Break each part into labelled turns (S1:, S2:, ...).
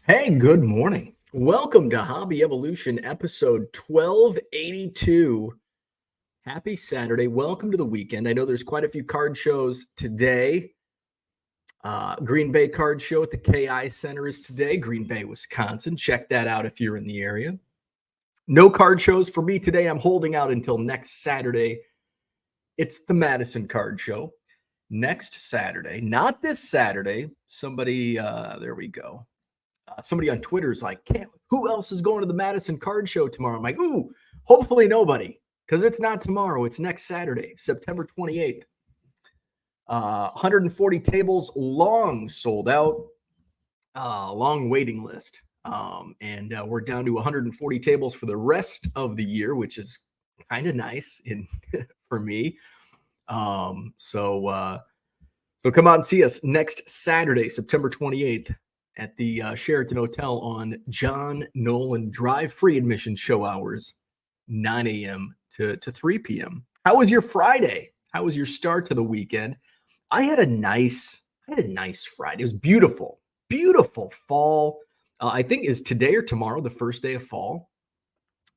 S1: Hey, good morning. Welcome to Hobby Evolution episode 1282. Happy Saturday. Welcome to the weekend. I know there's quite a few card shows today. Green Bay Card Show at the KI Center is today, Green Bay, Wisconsin. Check that out if you're in the area. No card shows for me today. I'm holding out until next Saturday. It's the Madison Card Show. Next Saturday, not this Saturday. Somebody, there we go. Somebody on Twitter is like, who else is going to the Madison Card Show tomorrow? I'm like, ooh, hopefully nobody, because it's not tomorrow. It's next Saturday, September 28th. 140 tables, long sold out, long waiting list. And we're down to 140 tables for the rest of the year, which is kind of nice for me. So come out and see us next Saturday, September 28th. At the Sheraton Hotel on John Nolan Drive. Free admission, show hours 9 a.m. to 3 p.m. How was your Friday? How was your start to the weekend? I had a nice Friday. It was beautiful fall. I think is today or tomorrow the first day of fall.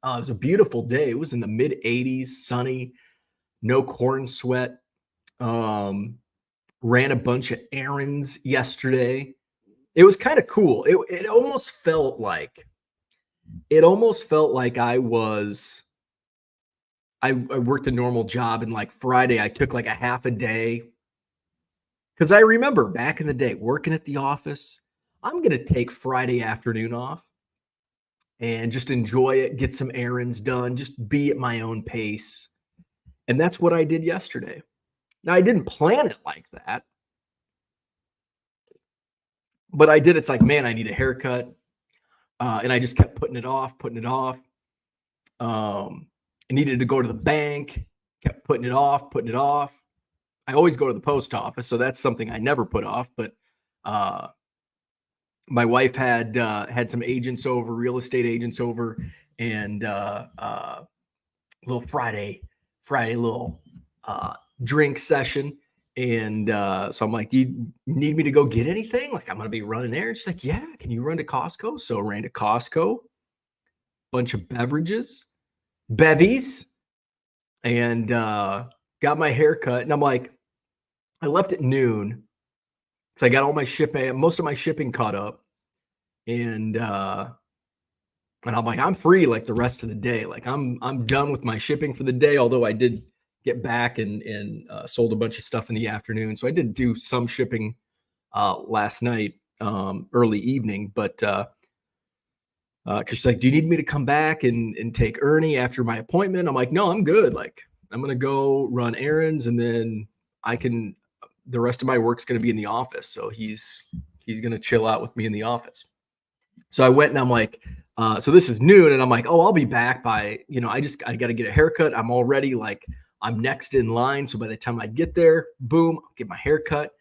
S1: It was a beautiful day. It was in the mid 80s, sunny, no corn sweat. Ran a bunch of errands yesterday. It was kind of cool. It almost felt like I worked a normal job, and like Friday I took like a half a day. Because I remember back in the day working at the office, I'm gonna take Friday afternoon off and just enjoy it, get some errands done, just be at my own pace. And that's what I did yesterday. Now I didn't plan it like that. But I did. It's like, man, I need a haircut. And I just kept putting it off. I needed to go to the bank, kept putting it off. I always go to the post office, so that's something I never put off. But my wife had some agents over, real estate agents over, and little Friday little drink session. And so I'm like, do you need me to go get anything? Like, I'm going to be running there. She's like, yeah, can you run to Costco? So I ran to Costco, bunch of bevies, and got my hair cut. And I'm like, I left at noon. So I got all my shipping, most of my shipping caught up. And I'm like, I'm free like the rest of the day. Like I'm done with my shipping for the day. Although I did get back and sold a bunch of stuff in the afternoon. So I did do some shipping last night, early evening, but because she's like, do you need me to come back and take Ernie after my appointment? I'm like, no, I'm good. Like, I'm going to go run errands, and then the rest of my work's going to be in the office. So he's going to chill out with me in the office. So I went and I'm like, so this is noon, and I'm like, oh, I'll be back by, I got to get a haircut. I'm already like, I'm next in line. So by the time I get there, boom, I'll get my hair cut.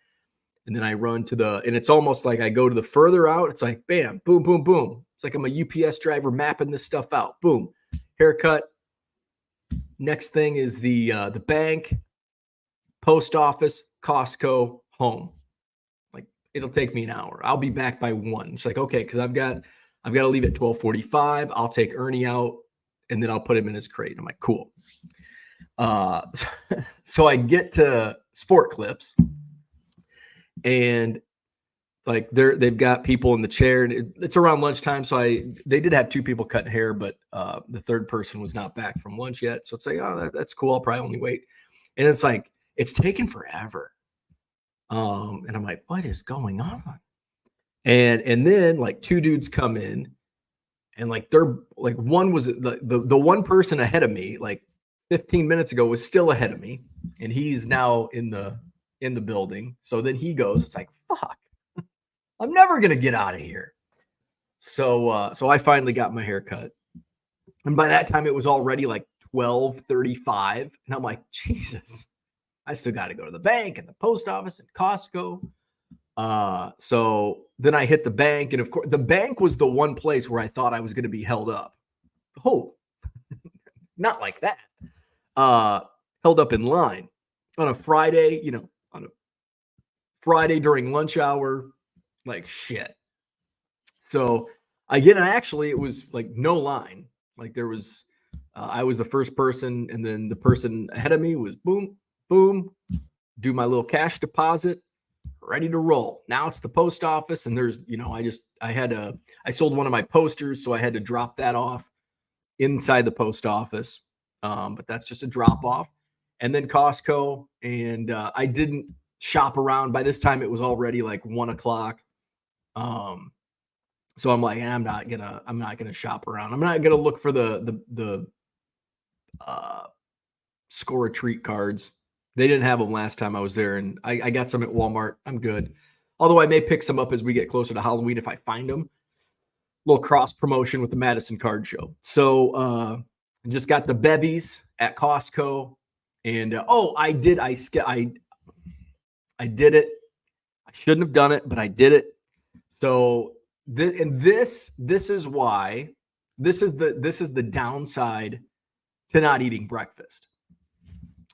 S1: And then I run and it's almost like I go to the further out. It's like, bam, boom, boom, boom. It's like I'm a UPS driver mapping this stuff out. Boom, haircut. Next thing is the bank, post office, Costco, home. Like, it'll take me an hour. I'll be back by 1. She's like, okay, because I've got to leave at 12:45. I'll take Ernie out, and then I'll put him in his crate. I'm like, cool. So I get to Sport Clips, and like they've got people in the chair, and it's around lunchtime. So they did have 2 people cutting hair, but the third person was not back from lunch yet. So it's like, oh, that's cool. I'll probably only wait. And it's like, it's taken forever. And I'm like, what is going on? And then like 2 dudes come in, and like they're like, one was the one person ahead of me, like 15 minutes ago, was still ahead of me, and he's now in the building. So then he goes, it's like, fuck, I'm never gonna get out of here. So I finally got my hair cut, and by that time it was already like 12:35, and I'm like, Jesus, I still got to go to the bank and the post office and Costco. So then I hit the bank, and of course the bank was the one place where I thought I was going to be held up. Oh, not like that. Held up in line on a Friday, on a Friday during lunch hour, like shit. So I get, and actually it was like no line. Like there was, I was the first person, and then the person ahead of me was boom, boom, do my little cash deposit, ready to roll. Now it's the post office, and there's, I sold one of my posters, so I had to drop that off inside the post office. But that's just a drop off. And then Costco, and I didn't shop around. By this time, it was already like 1 o'clock. So I'm like, I'm not gonna shop around. I'm not gonna look for the uh, score a treat cards. They didn't have them last time I was there, and I got some at Walmart. I'm good. Although I may pick some up as we get closer to Halloween if I find them. Little cross promotion with the Madison Card Show. So just got the bevies at Costco, and I did it. I shouldn't have done it, but I did it. So this is why this is the downside to not eating breakfast.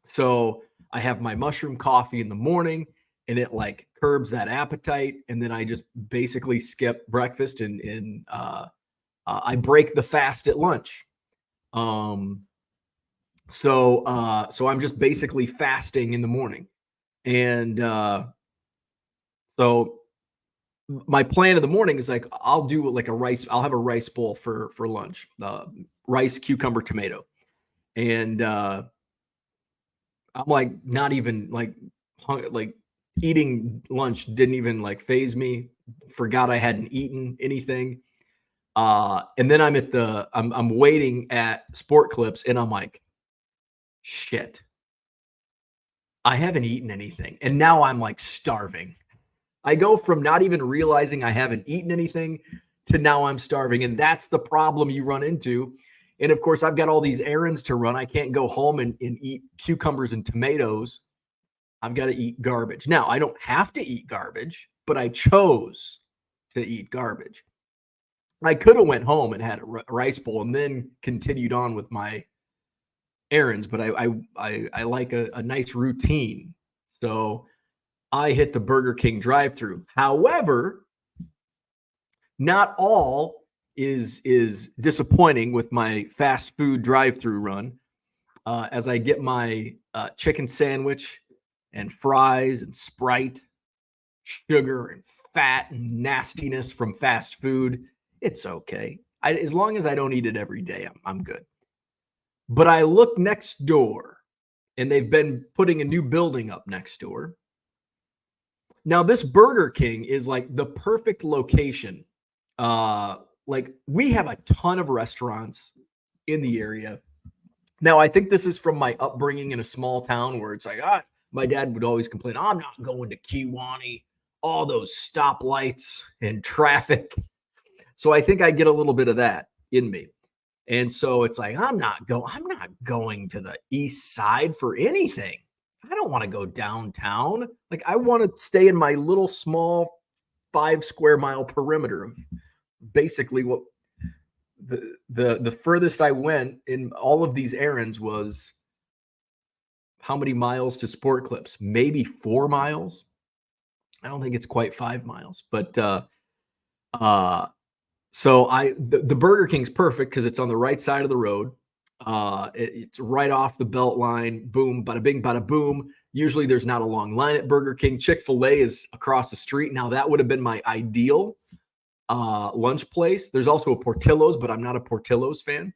S1: So I have my mushroom coffee in the morning, and it like curbs that appetite, and then I just basically skip breakfast, and I break the fast at lunch. So I'm just basically fasting in the morning, and so my plan in the morning is like I'll do like I'll have a rice bowl for lunch, rice, cucumber, tomato, and I'm like not even like eating lunch didn't even like phase me. Forgot I hadn't eaten anything. And then I'm waiting at Sport Clips, and I'm like, shit, I haven't eaten anything. And now I'm like starving. I go from not even realizing I haven't eaten anything to now I'm starving. And that's the problem you run into. And of course, I've got all these errands to run. I can't go home and eat cucumbers and tomatoes. I've got to eat garbage. Now, I don't have to eat garbage, but I chose to eat garbage. I could have went home and had a rice bowl and then continued on with my errands, but I like a nice routine. So I hit the Burger King drive-through. However, not all is disappointing with my fast food drive-through run. As I get my chicken sandwich and fries and Sprite, sugar and fat and nastiness from fast food, it's okay. As long as I don't eat it every day, I'm good. But I look next door, and they've been putting a new building up next door. Now, this Burger King is like the perfect location. Like we have a ton of restaurants in the area. Now, I think this is from my upbringing in a small town where it's like, my dad would always complain, I'm not going to Kewanee, all those stoplights and traffic. So I think I get a little bit of that in me. And so it's like, I'm not going to the east side for anything. I don't want to go downtown. Like I want to stay in my little small 5 square mile perimeter of basically what the furthest I went in all of these errands was how many miles to Sport Clips? Maybe 4 miles. I don't think it's quite 5 miles, but so the Burger King's perfect because it's on the right side of the road. It's right off the belt line. Boom, bada bing, bada boom. Usually there's not a long line at Burger King. Chick-fil-A is across the street. Now that would have been my ideal lunch place. There's also a Portillo's, but I'm not a Portillo's fan.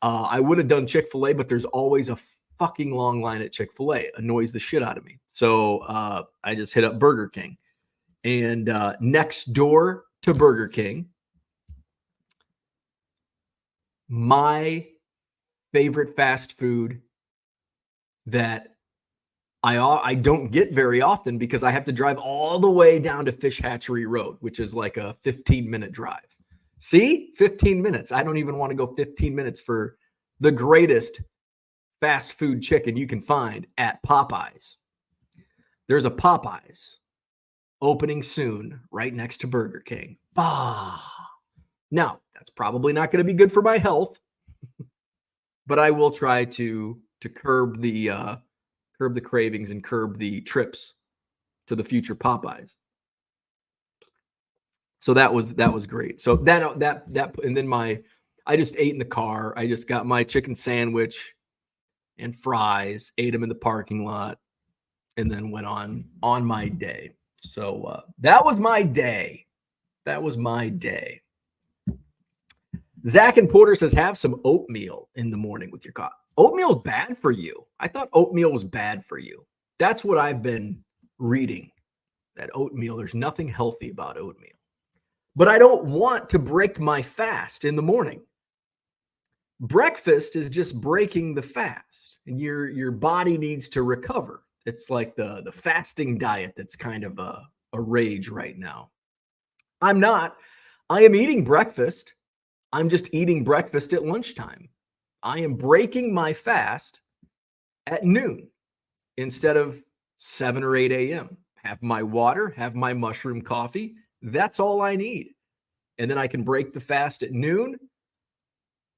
S1: I would have done Chick-fil-A, but there's always a fucking long line at Chick-fil-A. It annoys the shit out of me. So I just hit up Burger King. And next door to Burger King, my favorite fast food that I don't get very often because I have to drive all the way down to Fish Hatchery Road, which is like a 15-minute drive. See? 15 minutes. I don't even want to go 15 minutes for the greatest fast food chicken you can find at Popeyes. There's a Popeyes opening soon right next to Burger King. Now, that's probably not going to be good for my health, but I will try to curb the cravings and curb the trips to the future Popeyes. So that was great. So that and then I just ate in the car. I just got my chicken sandwich and fries, ate them in the parking lot, and then went on my day. So that was my day. That was my day. Zach and Porter says, have some oatmeal in the morning with your coffee. Oatmeal is bad for you. I thought oatmeal was bad for you. That's what I've been reading, that oatmeal, there's nothing healthy about oatmeal. But I don't want to break my fast in the morning. Breakfast is just breaking the fast, and your body needs to recover. It's like the fasting diet that's kind of a rage right now. I'm not. I am eating breakfast. I'm just eating breakfast at lunchtime. I am breaking my fast at noon instead of 7 or 8 a.m. Have my water, have my mushroom coffee. That's all I need. And then I can break the fast at noon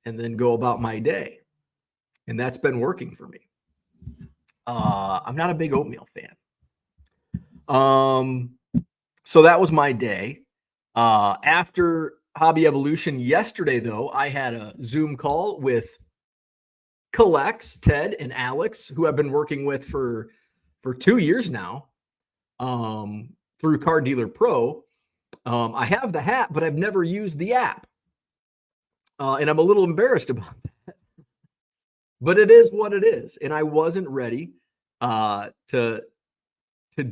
S1: and then go about my day. And that's been working for me. I'm not a big oatmeal fan. So that was my day. After Hobby Evolution yesterday, though, I had a Zoom call with Collx, Ted, and Alex, who I've been working with for 2 years now, through Car Dealer Pro. I have the hat, but I've never used the app. And I'm a little embarrassed about that. But it is what it is. And I wasn't ready to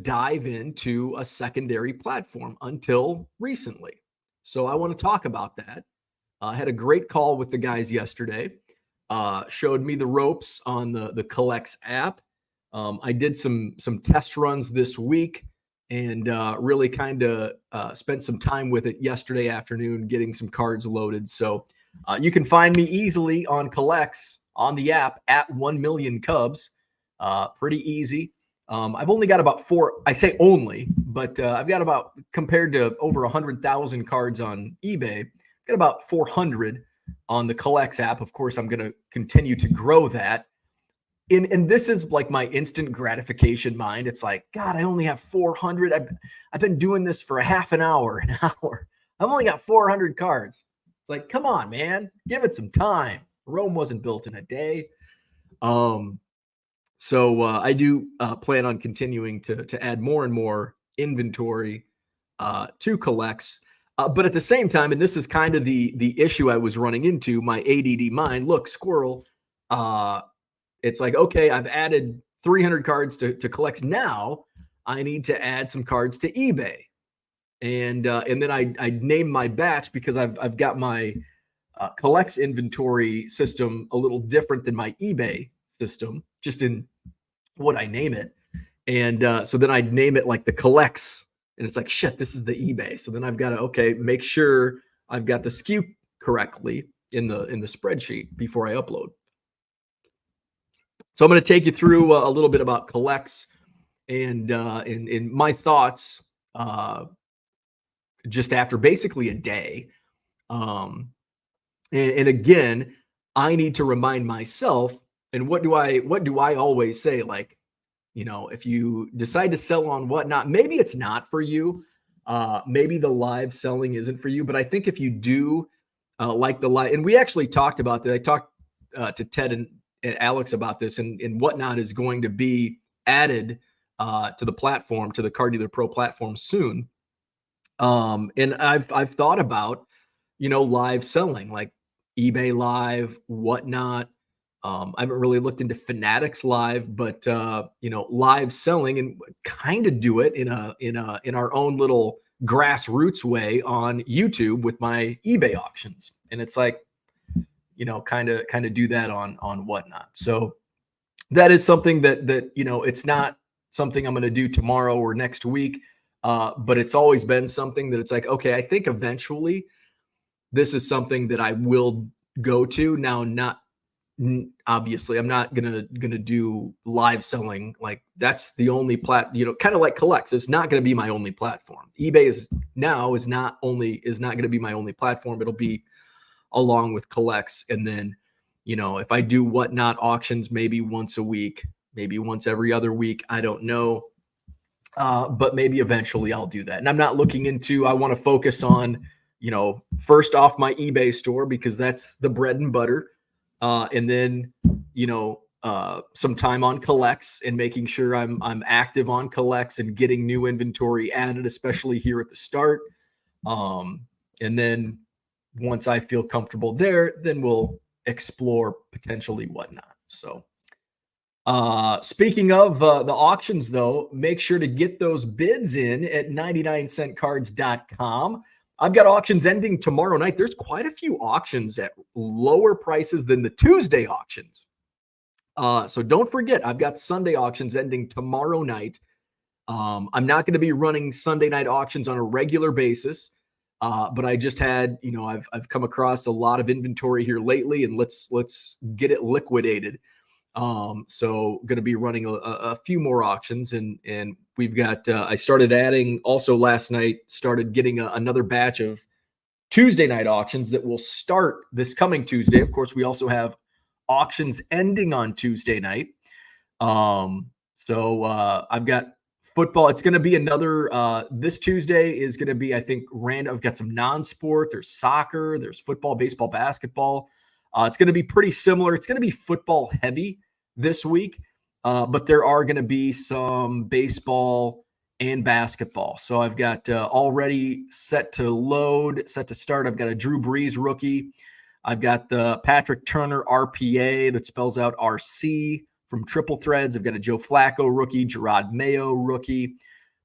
S1: dive into a secondary platform until recently. So I want to talk about that. I had a great call with the guys yesterday. Showed me the ropes on the Collx app. I did some test runs this week and really kind of spent some time with it yesterday afternoon, getting some cards loaded. So you can find me easily on Collx on the app at 1 million Cubs. Pretty easy. I've only got about 4. I say only, but I've got about, compared to over 100,000 cards on eBay, I've got about 400 on the Collx app. Of course, I'm going to continue to grow that. And this is like my instant gratification mind. It's like, God, I only have 400. I've been doing this for a half an hour, an hour. I've only got 400 cards. It's like, come on, man, give it some time. Rome wasn't built in a day. So I do plan on continuing to add more and more inventory to Collx. But at the same time, and this is kind of the issue I was running into, my ADD mind. Look, squirrel. It's like, okay, I've added 300 cards to Collx. Now I need to add some cards to eBay, and then I name my batch because I've got my Collx inventory system a little different than my eBay system, just in what I name it. And so then I'd name it like the Collx, and it's like, shit, this is the eBay. So then I've got to, make sure I've got the SKU correctly in the spreadsheet before I upload. So I'm going to take you through a little bit about Collx and in my thoughts just after basically a day. And again, I need to remind myself, and what do I always say? Like, if you decide to sell on whatnot, maybe it's not for you. Maybe the live selling isn't for you. But I think if you do like the live, and we actually talked about that. I talked to Ted and Alex about this, and whatnot is going to be added to the platform, to the Car Dealer Pro platform soon. And I've thought about, live selling, like eBay Live, whatnot. I haven't really looked into Fanatics Live, but live selling, and kind of do it in our own little grassroots way on YouTube with my eBay auctions. And it's like, kind of do that on whatnot. So that is something that it's not something I'm going to do tomorrow or next week, but it's always been something that it's like, okay, I think eventually this is something that I will go to. Now, not obviously, I'm not gonna do live selling. Like, that's the only kind of like Collx. It's not going to be my only platform. eBay is not going to be my only platform. It'll be along with Collx. And then, if I do whatnot auctions, maybe once a week, maybe once every other week, I don't know. But maybe eventually I'll do that. And I'm not looking into, I want to focus on, first off my eBay store because that's the bread and butter. And then, some time on Collx and making sure I'm active on Collx and getting new inventory added, especially here at the start. And then once I feel comfortable there, then we'll explore potentially whatnot. So, speaking of the auctions, though, make sure to get those bids in at 99centcards.com. I've got auctions ending tomorrow night. There's quite a few auctions at lower prices than the Tuesday auctions. So don't forget, I've got Sunday auctions ending tomorrow night. I'm not going to be running Sunday night auctions on a regular basis. But I just had, I've come across a lot of inventory here lately, and let's get it liquidated. So going to be running a few more auctions, and we've got, I started adding also last night, started getting another batch of Tuesday night auctions that will start this coming Tuesday. Of course, we also have auctions ending on Tuesday night. So I've got football. It's going to be another, this Tuesday is going to be, I think, random. I've got some non-sport. There's soccer, there's football, baseball, basketball. It's going to be pretty similar. It's going to be football heavy this week, but there are going to be some baseball and basketball. So I've got already set to load, set to start. I've got a Drew Brees rookie. I've got the Patrick Turner RPA that spells out RC from Triple Threads. I've got a Joe Flacco rookie, Gerard Mayo rookie,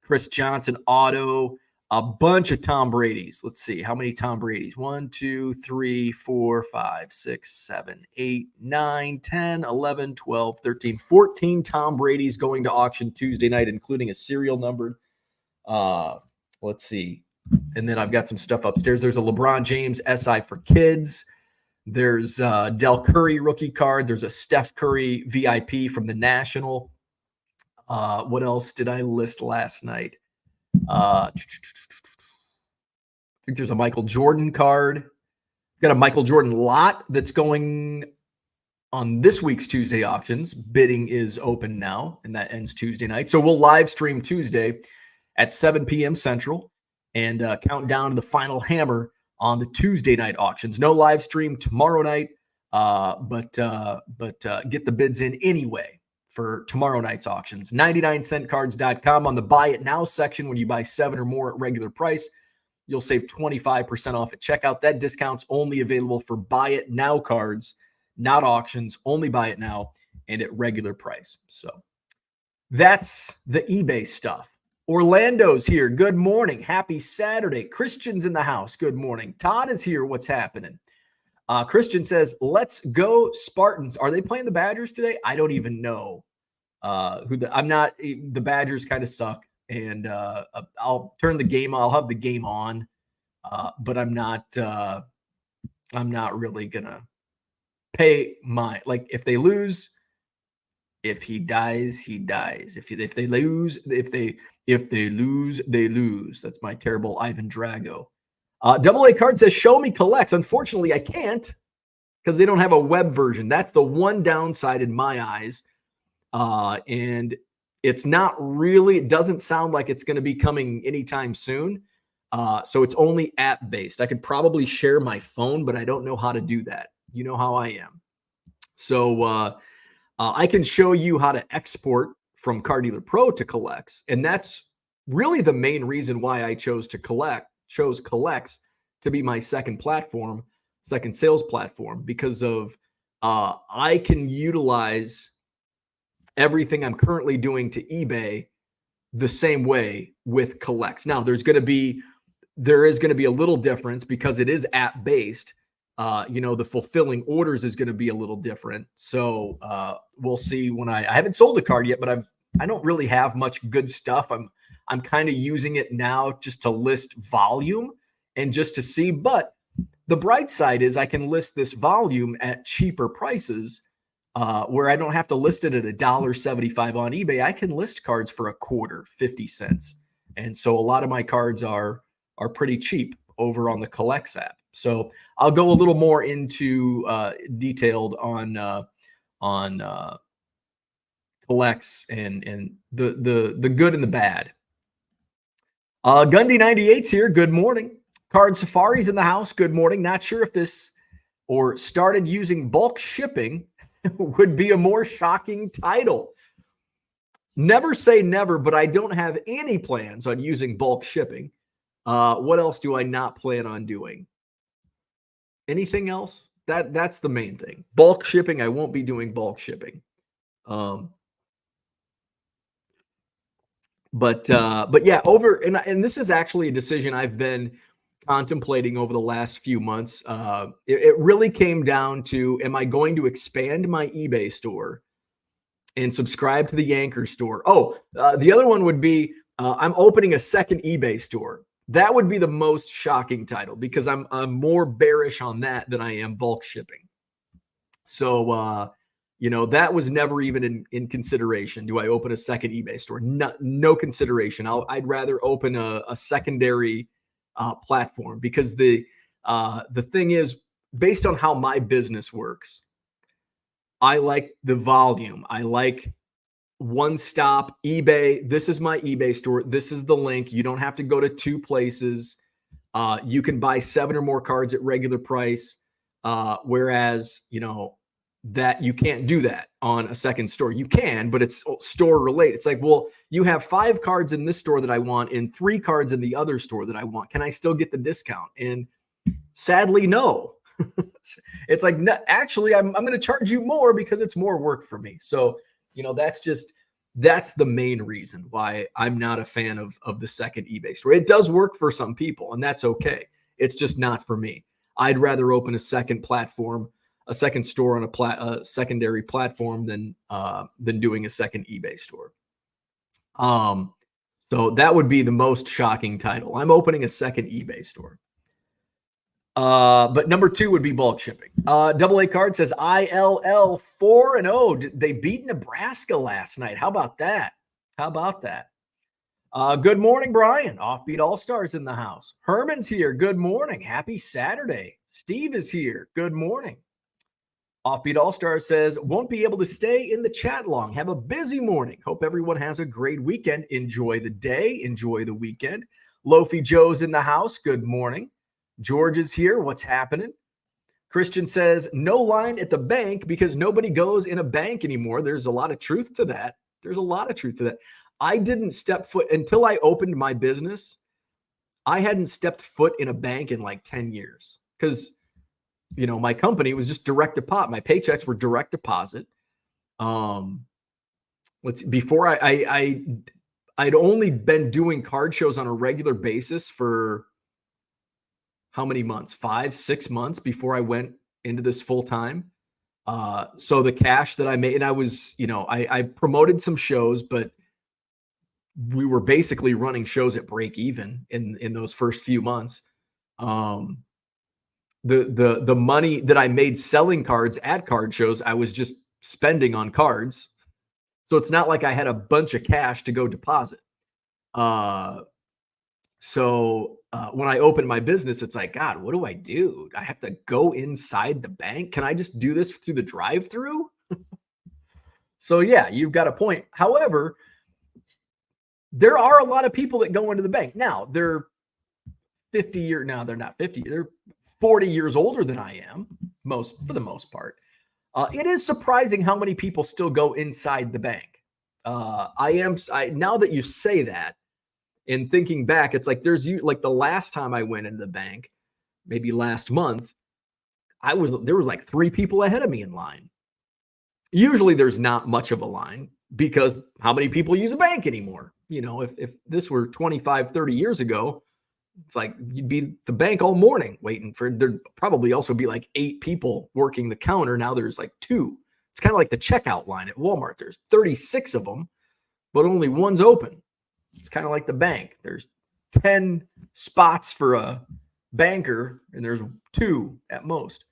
S1: Chris Johnson auto, a bunch of Tom Brady's. Let's see. How many Tom Brady's? 1, 2, 3, 4, 5, 6, 7, 8, 9, 10, 11, 12, 13, 14 Tom Brady's going to auction Tuesday night, including a serial numbered. Let's see. And then I've got some stuff upstairs. There's a LeBron James SI for kids. There's a Del Curry rookie card. There's a Steph Curry VIP from the National. What else did I list last night? I think there's a Michael Jordan card. Got a Michael Jordan lot that's going on this week's Tuesday auctions. Bidding is open now, and that ends Tuesday night. So we'll live stream Tuesday at 7 p.m. Central and count down to the final hammer on the Tuesday night auctions. No live stream tomorrow night, but get the bids in anyway for tomorrow night's auctions. 99centcards.com. On the Buy It Now section, when you buy 7 or more at regular price, you'll save 25% off at checkout. That discount's only available for Buy It Now cards, not auctions. Only Buy It Now and at regular price. So that's the eBay stuff. Orlando's here. Good morning. Happy Saturday. Christian's in the house. Good morning. Todd is here. What's happening? Christian says, let's go Spartans. Are they playing the Badgers today? I don't even know. The Badgers kind of suck. And I'll turn the game on. I'll have the game on. But I'm not really going to pay if they lose, if he dies, he dies. If they lose, they lose. That's my terrible Ivan Drago. AA Card says, show me Collx. Unfortunately, I can't because they don't have a web version. That's the one downside in my eyes. And it's not really, it doesn't sound like it's going to be coming anytime soon. So it's only app-based. I could probably share my phone, but I don't know how to do that. You know how I am. So I can show you how to export from Car Dealer Pro to Collx. And that's really the main reason why I chose Collx to be my second sales platform, because of I can utilize everything I'm currently doing to eBay the same way with Collx. Now, there is going to be a little difference because it is app-based. The fulfilling orders is going to be a little different. So we'll see when I haven't sold a card yet, but I don't really have much good stuff. I'm kind of using it now just to list volume and just to see. But the bright side is I can list this volume at cheaper prices where I don't have to list it at $1.75 on eBay. I can list cards for a quarter, 50 cents. And so a lot of my cards are pretty cheap over on the Collx app. So I'll go a little more into detailed on Collx and the good and the bad Gundy 98's here. Good morning. Card Safari's in the house. Good morning. Not sure if this or started using bulk shipping would be a more shocking title. Never say never, but I don't have any plans on using bulk shipping. What else do I not plan on doing? Anything else? That's the main thing. Bulk shipping, I won't be doing bulk shipping. But yeah, and this is actually a decision I've been contemplating over the last few months. It really came down to, am I going to expand my eBay store and subscribe to the Yanker store? The other one would be I'm opening a second eBay store. That would be the most shocking title because I'm more bearish on that than I am bulk shipping. So that was never even in consideration. Do I open a second eBay store? No consideration. I'd rather open a secondary platform because the thing is, based on how my business works, I like the volume. I like one stop eBay. This is my eBay store. This is the link. You don't have to go to two places. You can buy 7 or more cards at regular price. Whereas, that you can't do that on a second store. You can, but it's store related. It's like, well, you have 5 cards in this store that I want and 3 cards in the other store that I want. Can I still get the discount? And sadly, no. It's like, no, actually, I'm going to charge you more because it's more work for me. So, that's the main reason why I'm not a fan of the second eBay store. It does work for some people, and that's okay. It's just not for me. I'd rather open a second platform, a second store on a secondary platform than doing a second eBay store. So that would be the most shocking title. I'm opening a second eBay store. But number 2 would be bulk shipping. Double A Card says ILL 4-0. They beat Nebraska last night. How about that? Good morning, Brian. Offbeat All-Stars in the house. Herman's here. Good morning. Happy Saturday. Steve is here. Good morning. Offbeat All-Star says, won't be able to stay in the chat long. Have a busy morning. Hope everyone has a great weekend. Enjoy the day. Enjoy the weekend. Loafy Joe's in the house. Good morning. George is here. What's happening? Christian says, no line at the bank because nobody goes in a bank anymore. There's a lot of truth to that. I didn't step foot until I opened my business. I hadn't stepped foot in a bank in like 10 years because my company was just direct deposit. My paychecks were direct deposit. Before I'd only been doing card shows on a regular basis for how many months? 5-6 months before I went into this full time. So the cash that I made, and I was, I promoted some shows, but we were basically running shows at break even in those first few months. The money that I made selling cards at card shows, I was just spending on cards. So it's not like I had a bunch of cash to go deposit. So when I opened my business, it's like, God, what do I do? I have to go inside the bank. Can I just do this through the drive-through? So yeah, you've got a point. However, there are a lot of people that go into the bank. Now they're 50 years. Now they're not 50. They're 40 years older than I am, for the most part. It is surprising how many people still go inside the bank. Now that you say that, and thinking back, it's like like the last time I went into the bank, maybe last month, there was like 3 people ahead of me in line. Usually there's not much of a line because how many people use a bank anymore? If this were 25, 30 years ago, it's like you'd be at the bank all morning waiting for, there'd probably also be like 8 people working the counter. Now there's like 2. It's kind of like the checkout line at Walmart. There's 36 of them, but only one's open. It's kind of like the bank. There's 10 spots for a banker and there's 2 at most.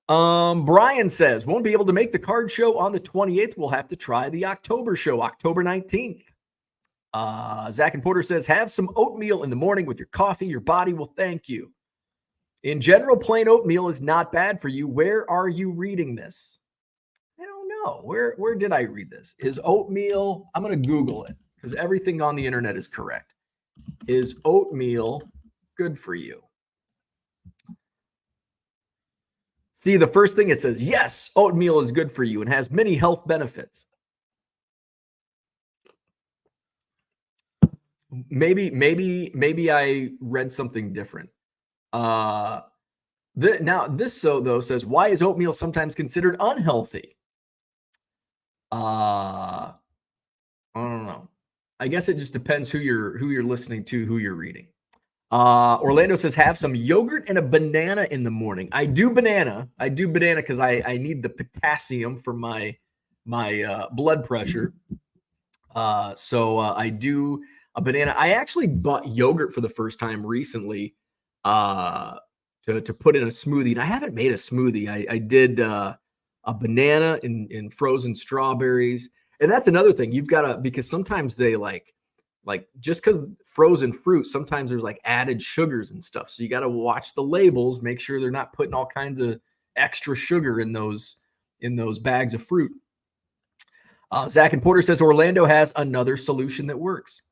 S1: Brian says, won't be able to make the card show on the 28th. We'll have to try the October show, October 19th. Zach and Porter says, have some oatmeal in the morning with your coffee. Your body will thank you. In general, plain oatmeal is not bad for you. Where are you reading this? I don't know. Where did I read this? Is oatmeal? I'm going to Google it because everything on the internet is correct. Is oatmeal good for you? See, the first thing it says, yes, oatmeal is good for you and has many health benefits. Maybe I read something different. Now this though says, why is oatmeal sometimes considered unhealthy? I don't know. I guess it just depends who you're listening to, who you're reading. Orlando says, have some yogurt and a banana in the morning. I do banana because I need the potassium for my blood pressure. So I do a banana. I actually bought yogurt for the first time recently to put in a smoothie. And I haven't made a smoothie. I did a banana in frozen strawberries. And that's another thing you've got to, because sometimes they like just because frozen fruit, sometimes there's like added sugars and stuff. So you got to watch the labels, make sure they're not putting all kinds of extra sugar in those bags of fruit. Zach and Porter says Orlando has another solution that works.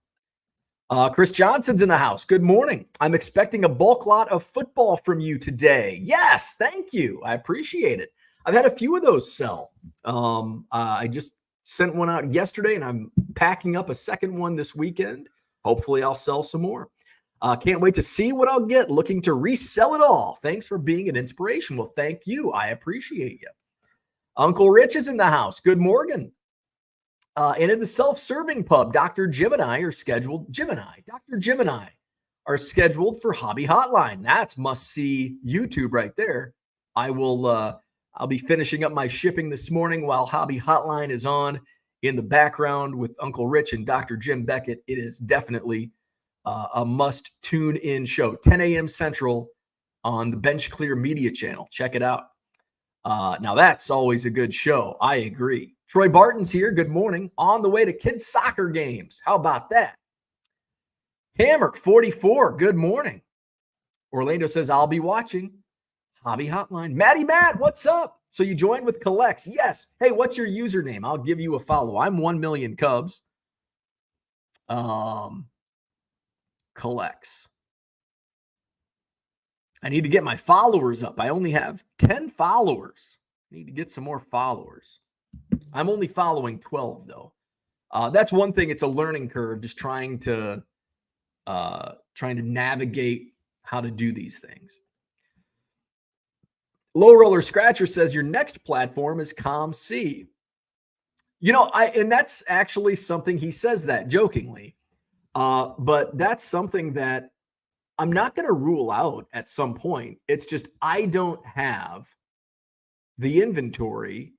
S1: Chris Johnson's in the house. Good morning. I'm expecting a bulk lot of football from you today. Yes, thank you. I appreciate it. I've had a few of those sell. I just sent one out yesterday, and I'm packing up a second one this weekend. Hopefully, I'll sell some more. Can't wait to see what I'll get. Looking to resell it all. Thanks for being an inspiration. Well, thank you. I appreciate you. Uncle Rich is in the house. Good morning. And in the self-serving pub, Dr. Jim and I are scheduled. Dr. Jim and I are scheduled for Hobby Hotline. That's must-see YouTube right there. I'll be finishing up my shipping this morning while Hobby Hotline is on in the background with Uncle Rich and Dr. Jim Beckett. It is definitely a must-tune-in show. 10 a.m. Central on the Bench Clear Media channel. Check it out. Now, that's always a good show. I agree. Troy Barton's here. Good morning. On the way to kids' soccer games. How about that? Hammer 44. Good morning. Orlando says, I'll be watching Hobby Hotline. Matt, what's up? So you joined with Collx. Yes. Hey, what's your username? I'll give you a follow. I'm 1 million Cubs. Collx. I need to get my followers up. I only have 10 followers. I need to get some more followers. I'm only following 12 though. That's one thing. It's a learning curve, just trying to navigate how to do these things. Low Roller Scratcher says your next platform is ComC. And that's actually something, he says that jokingly, but that's something that I'm not going to rule out at some point. It's just I don't have the inventory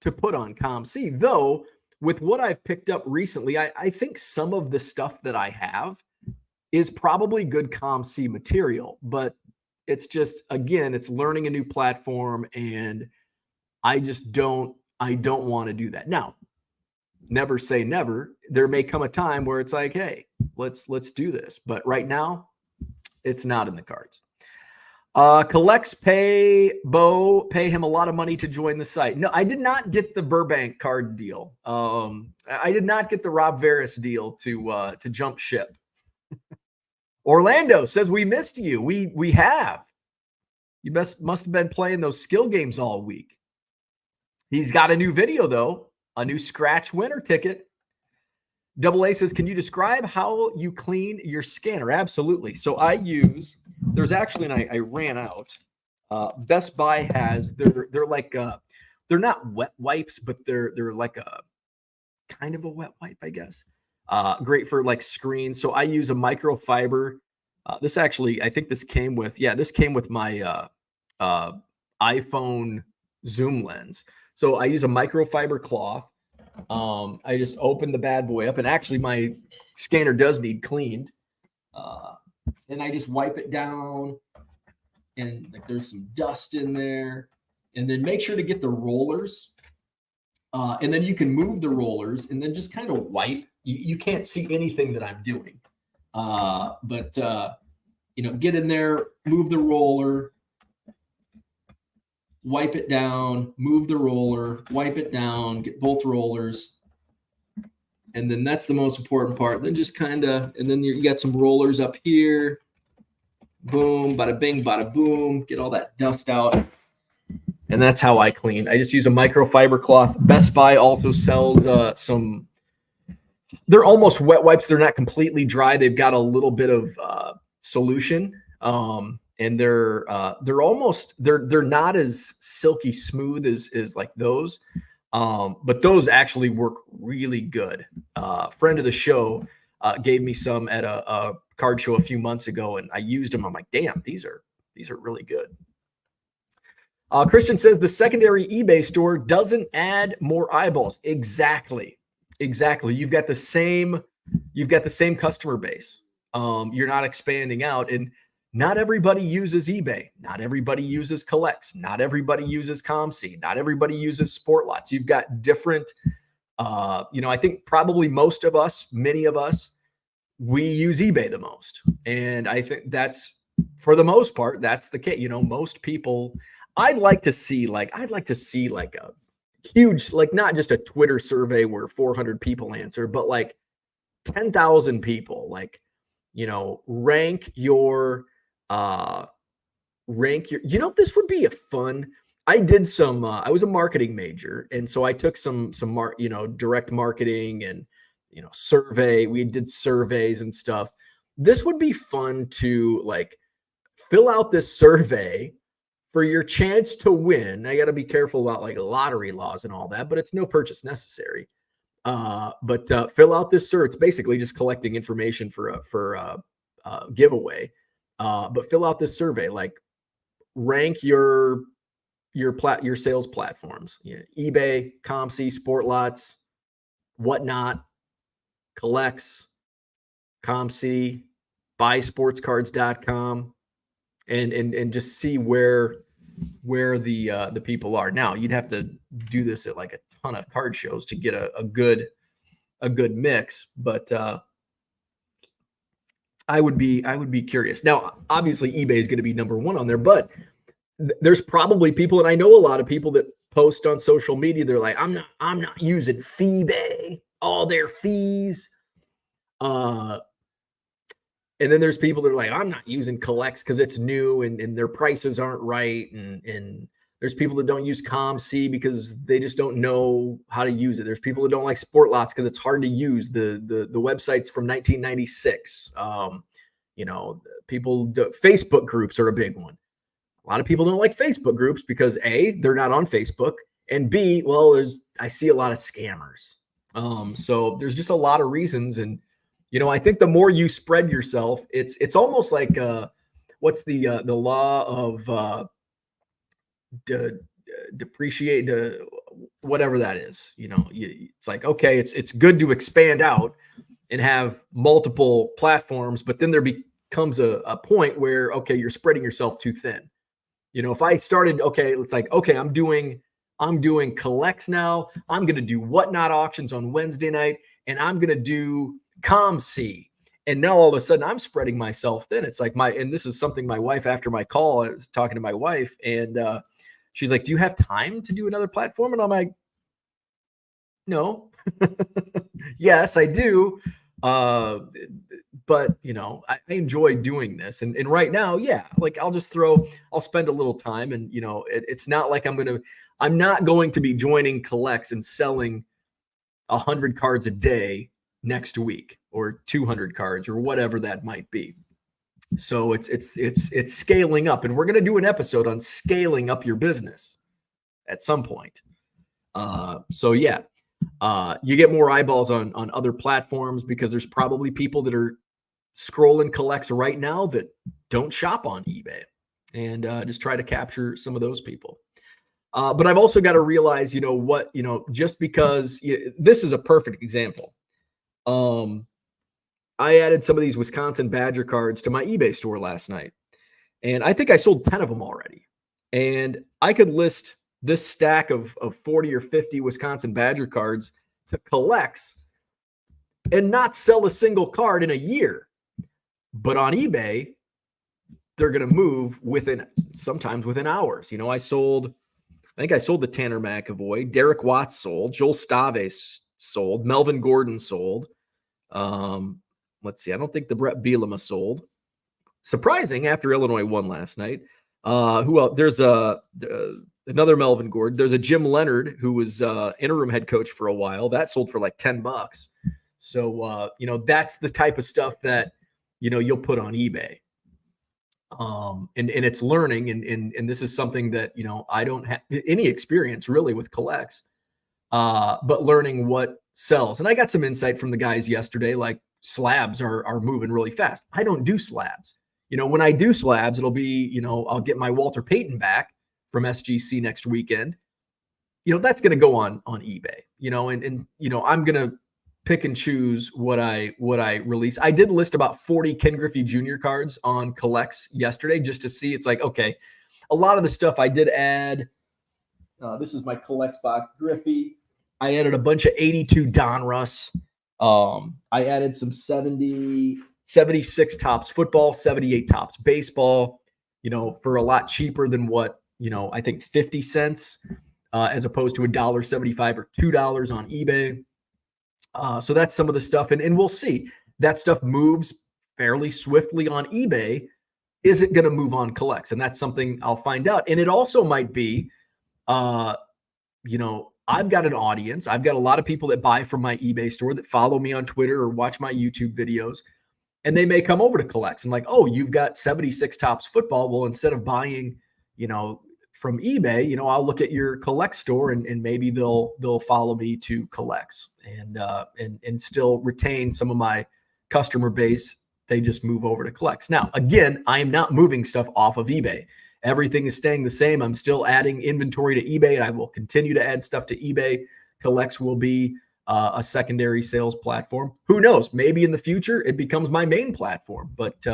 S1: to put on ComC, though. With what I've picked up recently, I think some of the stuff that I have is probably good ComC material, but it's just, again, it's learning a new platform, and I don't want to do that. Now, never say never. There may come a time where it's like, hey, let's do this. But right now, it's not in the cards. Collx pay him a lot of money to join the site. No, I did not get the Burbank card deal. I did not get the Rob Veras deal to jump ship. Orlando says we missed you. We have. You must have been playing those skill games all week. He's got a new video though, a new scratch winner ticket. Double A says, can you describe how you clean your scanner? Absolutely. So there's actually, and I ran out. Best Buy has, they're like, they're not wet wipes, but they're like a kind of a wet wipe, I guess. Great for like screens. So I use a microfiber. This actually, I think this came with my iPhone zoom lens. So I use a microfiber cloth. I just open the bad boy up, and actually my scanner does need cleaned. And I just wipe it down, and like there's some dust in there, and then make sure to get the rollers. And then you can move the rollers and then just kind of wipe. You can't see anything that I'm doing. But get in there, move the roller, wipe it down, move the roller, wipe it down, get both rollers. And then that's the most important part. Then just kind of, and then you got some rollers up here. Boom, bada bing, bada boom. Get all that dust out. And that's how I clean. I just use a microfiber cloth. Best Buy also sells some, they're almost wet wipes. They're not completely dry. They've got a little bit of solution. And they're almost, they're not as silky smooth as like those. But those actually work really good. Friend of the show gave me some at a card show a few months ago, and I used them. I'm like, damn, these are really good. Christian says the secondary eBay store doesn't add more eyeballs. Exactly. You've got the same customer base. You're not expanding out, and not everybody uses eBay. Not everybody uses Collx. Not everybody uses ComC. Not everybody uses Sportlots. You've got different, I think probably many of us, we use eBay the most. And I think that's, for the most part, that's the case. Most people, I'd like to see like a huge, like not just a Twitter survey where 400 people answer, but like 10,000 people, like, rank your, this would be a fun. I did some, I was a marketing major. And so I took some direct marketing and, survey. We did surveys and stuff. This would be fun to like fill out this survey for your chance to win. I got to be careful about like lottery laws and all that, but it's no purchase necessary. But fill out this survey. It's basically just collecting information for a giveaway. But fill out this survey, like rank your sales platforms, eBay, ComC, Sportlots, whatnot, Collx, ComC, buysportscards.com, and just see where the people are. Now you'd have to do this at like a ton of card shows to get a good mix, but I would be curious. Now, obviously, eBay is going to be number one on there, but there's probably people, and I know a lot of people that post on social media. They're like, I'm not using Feebay, all their fees. And then there's people that are like, I'm not using Collx because it's new and their prices aren't right. And there's people that don't use ComC because they just don't know how to use it. There's people that don't like Sportlots because it's hard to use. The website's from 1996. Facebook groups are a big one. A lot of people don't like Facebook groups because A, they're not on Facebook, and B, well, I see a lot of scammers. So there's just a lot of reasons. And, I think the more you spread yourself, it's almost like, what's the law of depreciate, whatever that is, it's like, okay, it's good to expand out and have multiple platforms, but then there becomes a point where, okay, you're spreading yourself too thin. If I started, okay, it's like, okay, I'm doing Collx now. I'm going to do Whatnot auctions on Wednesday night, and I'm going to do ComC. And now all of a sudden I'm spreading myself thin. It's like and this is something my wife, after my call, I was talking to my wife, and she's like, do you have time to do another platform? And I'm like, no. Yes, I do. But I enjoy doing this. And right now, yeah, like I'll spend a little time, and it's not like I'm not going to be joining Collx and selling 100 cards a day next week, or 200 cards, or whatever that might be. So it's scaling up, and we're going to do an episode on scaling up your business at some point. So yeah, you get more eyeballs on other platforms because there's probably people that are scrolling Collx right now that don't shop on eBay, and just try to capture some of those people. But I've also got to realize, just because this is a perfect example. I added some of these Wisconsin Badger cards to my eBay store last night, and I think I sold 10 of them already. And I could list this stack of 40 or 50 Wisconsin Badger cards to Collx and not sell a single card in a year. But on eBay, they're going to move sometimes within hours. I think I sold the Tanner McAvoy. Derek Watts sold. Joel Stave sold. Melvin Gordon sold. Let's see. I don't think the Brett Bielema sold. Surprising after Illinois won last night. Who else? There's another Melvin Gordon. There's a Jim Leonard who was interim head coach for a while. That sold for like $10. So that's the type of stuff that you'll put on eBay. And it's learning, and this is something that I don't have any experience really with Collx, but learning what sells. And I got some insight from the guys yesterday, like slabs are moving really fast. I don't do slabs. When I do slabs, it'll be, I'll get my Walter Payton back from SGC next weekend. That's going to go on eBay, and I'm going to pick and choose what I release. I did list about 40 Ken Griffey Jr. cards on Collx yesterday just to see. It's like, okay, a lot of the stuff I did add. This is my Collx box Griffey. I added a bunch of 82 Donruss. I added some 76 Topps football, 78 Topps baseball, for a lot cheaper than what, I think 50 cents as opposed to $1.75 or $2 on eBay. So that's some of the stuff. And we'll see. That stuff moves fairly swiftly on eBay. Is it going to move on Collx? And that's something I'll find out. And it also might be, I've got an audience. I've got a lot of people that buy from my eBay store that follow me on Twitter or watch my YouTube videos. And they may come over to Collx and like, oh, you've got 76 Topps football. Well, instead of buying, from eBay, I'll look at your Collx store and maybe they'll follow me to Collx and still retain some of my customer base. They just move over to Collx. Now, again, I am not moving stuff off of eBay. Everything is staying the same. I'm still adding inventory to eBay, and I will continue to add stuff to eBay. Collx will be a secondary sales platform. Who knows? Maybe in the future it becomes my main platform. But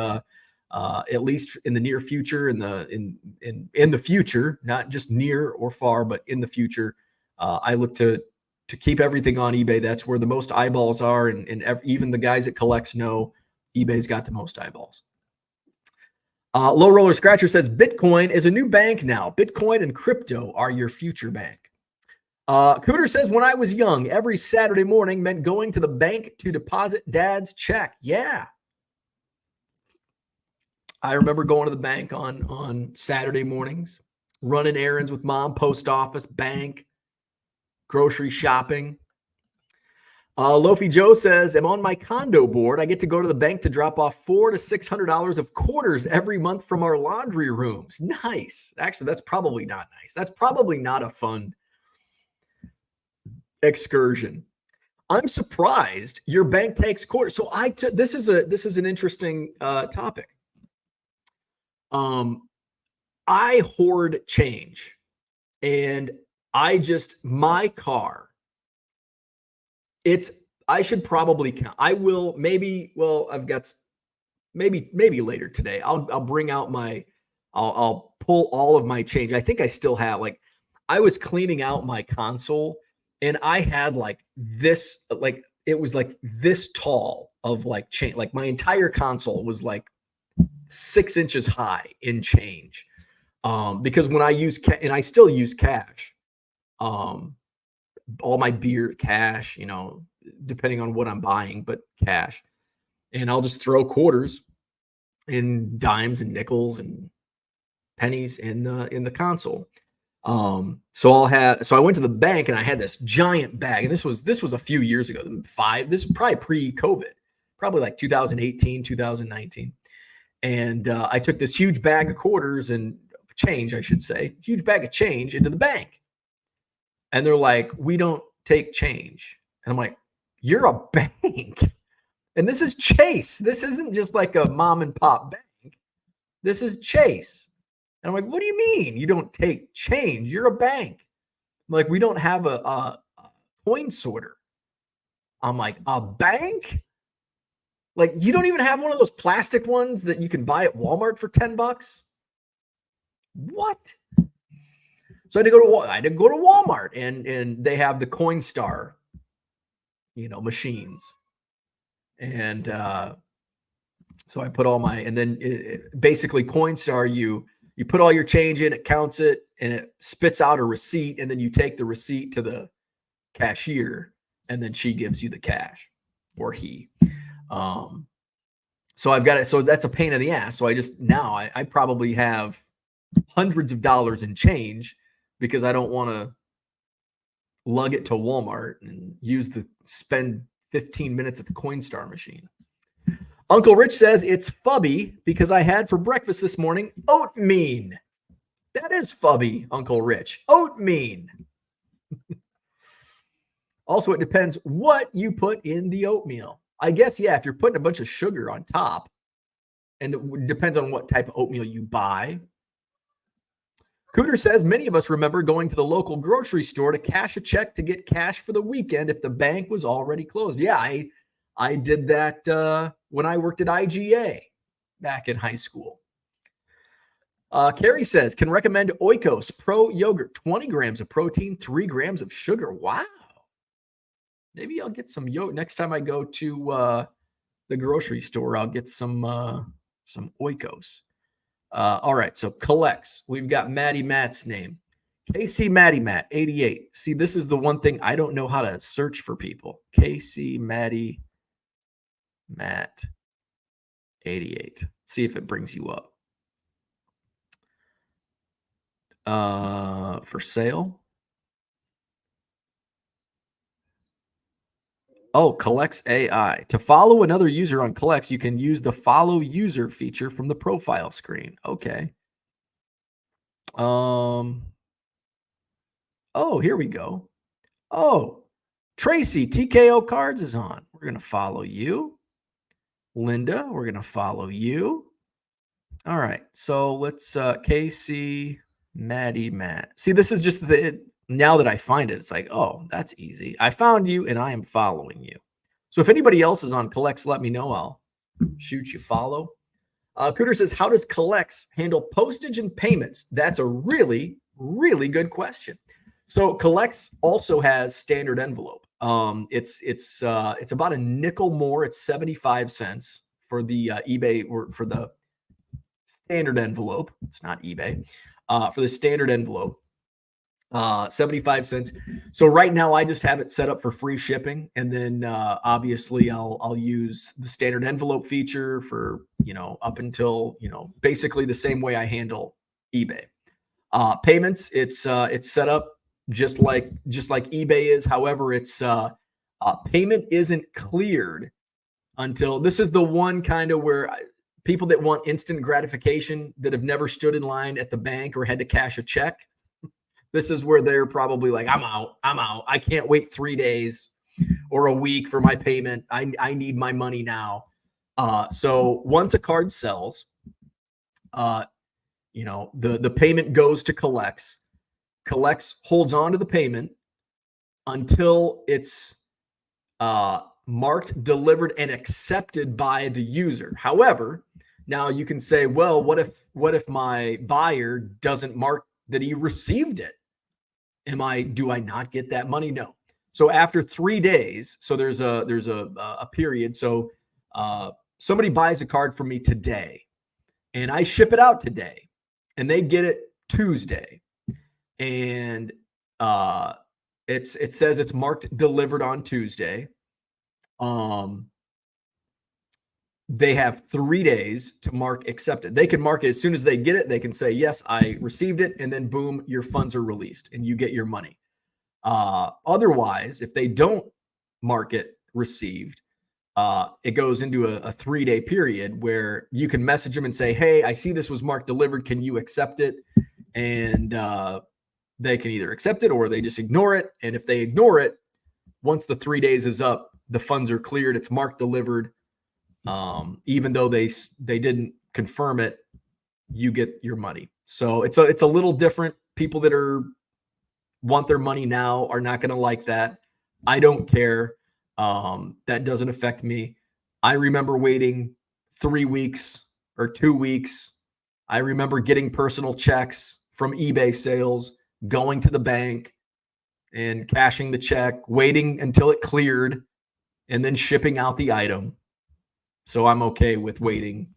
S1: at least in the near future, in the future, not just near or far, but in the future, I look to keep everything on eBay. That's where the most eyeballs are, and even the guys at Collx know eBay's got the most eyeballs. Low Roller Scratcher says Bitcoin is a new bank now. Bitcoin and crypto are your future bank. Cooter says, when I was young, every Saturday morning meant going to the bank to deposit dad's check. Yeah. I remember going to the bank on Saturday mornings, running errands with mom, post office, bank, grocery shopping. Lofi Joe says, I'm on my condo board. I get to go to the bank to drop off $400 to $600 of quarters every month from our laundry rooms. Nice. Actually, that's probably not nice. That's probably not a fun excursion. I'm surprised your bank takes quarters. So this is an interesting topic. I hoard change, and my car. I should probably count. I will I've got maybe later today. I'll bring out I'll pull all of my change. I think I still have, I was cleaning out my console and I had this, it was this tall of change. My entire console was 6 inches high in change. Because when I use and I still use cash, all my beer cash, depending on what I'm buying, but cash. And I'll just throw quarters and dimes and nickels and pennies in the console. So I went to the bank and I had this giant bag, and this was a few years ago, this is probably pre-COVID, probably 2018, 2019. And I took this huge bag of quarters and change, I should say, huge bag of change into the bank. And they're like, we don't take change. And I'm like, you're a bank. And this is Chase. This isn't just like a mom and pop bank. This is Chase. And I'm like, what do you mean you don't take change? You're a bank. I'm like, we don't have a coin sorter. I'm like, a bank? You don't even have one of those plastic ones that you can buy at Walmart for $10? What? So I had to go to Walmart, and they have the Coinstar, machines. And so I put all and then basically Coinstar, you put all your change in, it counts it, and it spits out a receipt, and then you take the receipt to the cashier, and then she gives you the cash, or he. So I've got it. So that's a pain in the ass. So I probably have hundreds of dollars in change because I don't want to lug it to Walmart and spend 15 minutes at the Coinstar machine. Uncle Rich says it's fubby because I had for breakfast this morning oatmeal. That is fubby, Uncle Rich. Oatmeal. Also, it depends what you put in the oatmeal. I guess, yeah, if you're putting a bunch of sugar on top, and it depends on what type of oatmeal you buy. Cooter says many of us remember going to the local grocery store to cash a check to get cash for the weekend if the bank was already closed. Yeah, I did that when I worked at IGA back in high school. Carrie says, can recommend Oikos Pro Yogurt, 20 grams of protein, 3 grams of sugar. Wow. Maybe I'll get some yogurt next time I go to the grocery store. I'll get some Oikos. All right, so Collx. We've got Maddie Matt's name. KC Maddie Matt, 88. See, this is the one thing I don't know how to search for people. KC Maddie Matt, 88. See if it brings you up. For sale. Oh, Collx AI. To follow another user on Collx, you can use the follow user feature from the profile screen. Okay. Oh, here we go. Oh, Tracy, TKO Cards is on. We're going to follow you. Linda, we're going to follow you. All right. So let's KC Maddie Matt. See, this is just now that I find it, it's like, oh, that's easy. I found you and I am following you. So if anybody else is on Collx, let me know. I'll shoot you follow. Cooter says, how does Collx handle postage and payments? That's a really, really good question. So Collx also has standard envelope. It's about a nickel more. It's 75 cents for the eBay, or for the standard envelope. It's not eBay. For the standard envelope. 75 cents. So right now I just have it set up for free shipping. And then obviously I'll use the standard envelope feature for, up until, basically the same way I handle eBay. Payments, it's set up just like eBay is. However, it's payment isn't cleared until, this is the one kind of where people that want instant gratification that have never stood in line at the bank or had to cash a check. This is where they're probably like, I'm out. I can't wait 3 days or a week for my payment. I need my money now. So once a card sells, the payment goes to Collx. Collx holds on to the payment until it's marked, delivered, and accepted by the user. However, now you can say, well, what if my buyer doesn't mark that he received it? Do I not get that money? No. So after 3 days, so there's a period. So somebody buys a card from me today and I ship it out today and they get it Tuesday. And it says it's marked delivered on Tuesday. They have 3 days to mark accepted. They can mark it as soon as they get it. They can say, yes, I received it. And then boom, your funds are released and you get your money. Otherwise, if they don't mark it received, it goes into a 3-day period where you can message them and say, hey, I see this was marked delivered. Can you accept it? And they can either accept it or they just ignore it. And if they ignore it, once the 3 days is up, the funds are cleared. It's marked delivered. Even though they didn't confirm it, you get your money. So it's a little different. People that want their money now are not going to like that. I don't care. That doesn't affect me. I remember waiting 3 weeks or 2 weeks. I remember getting personal checks from eBay sales, going to the bank and cashing the check, waiting until it cleared, and then shipping out the item. So I'm okay with waiting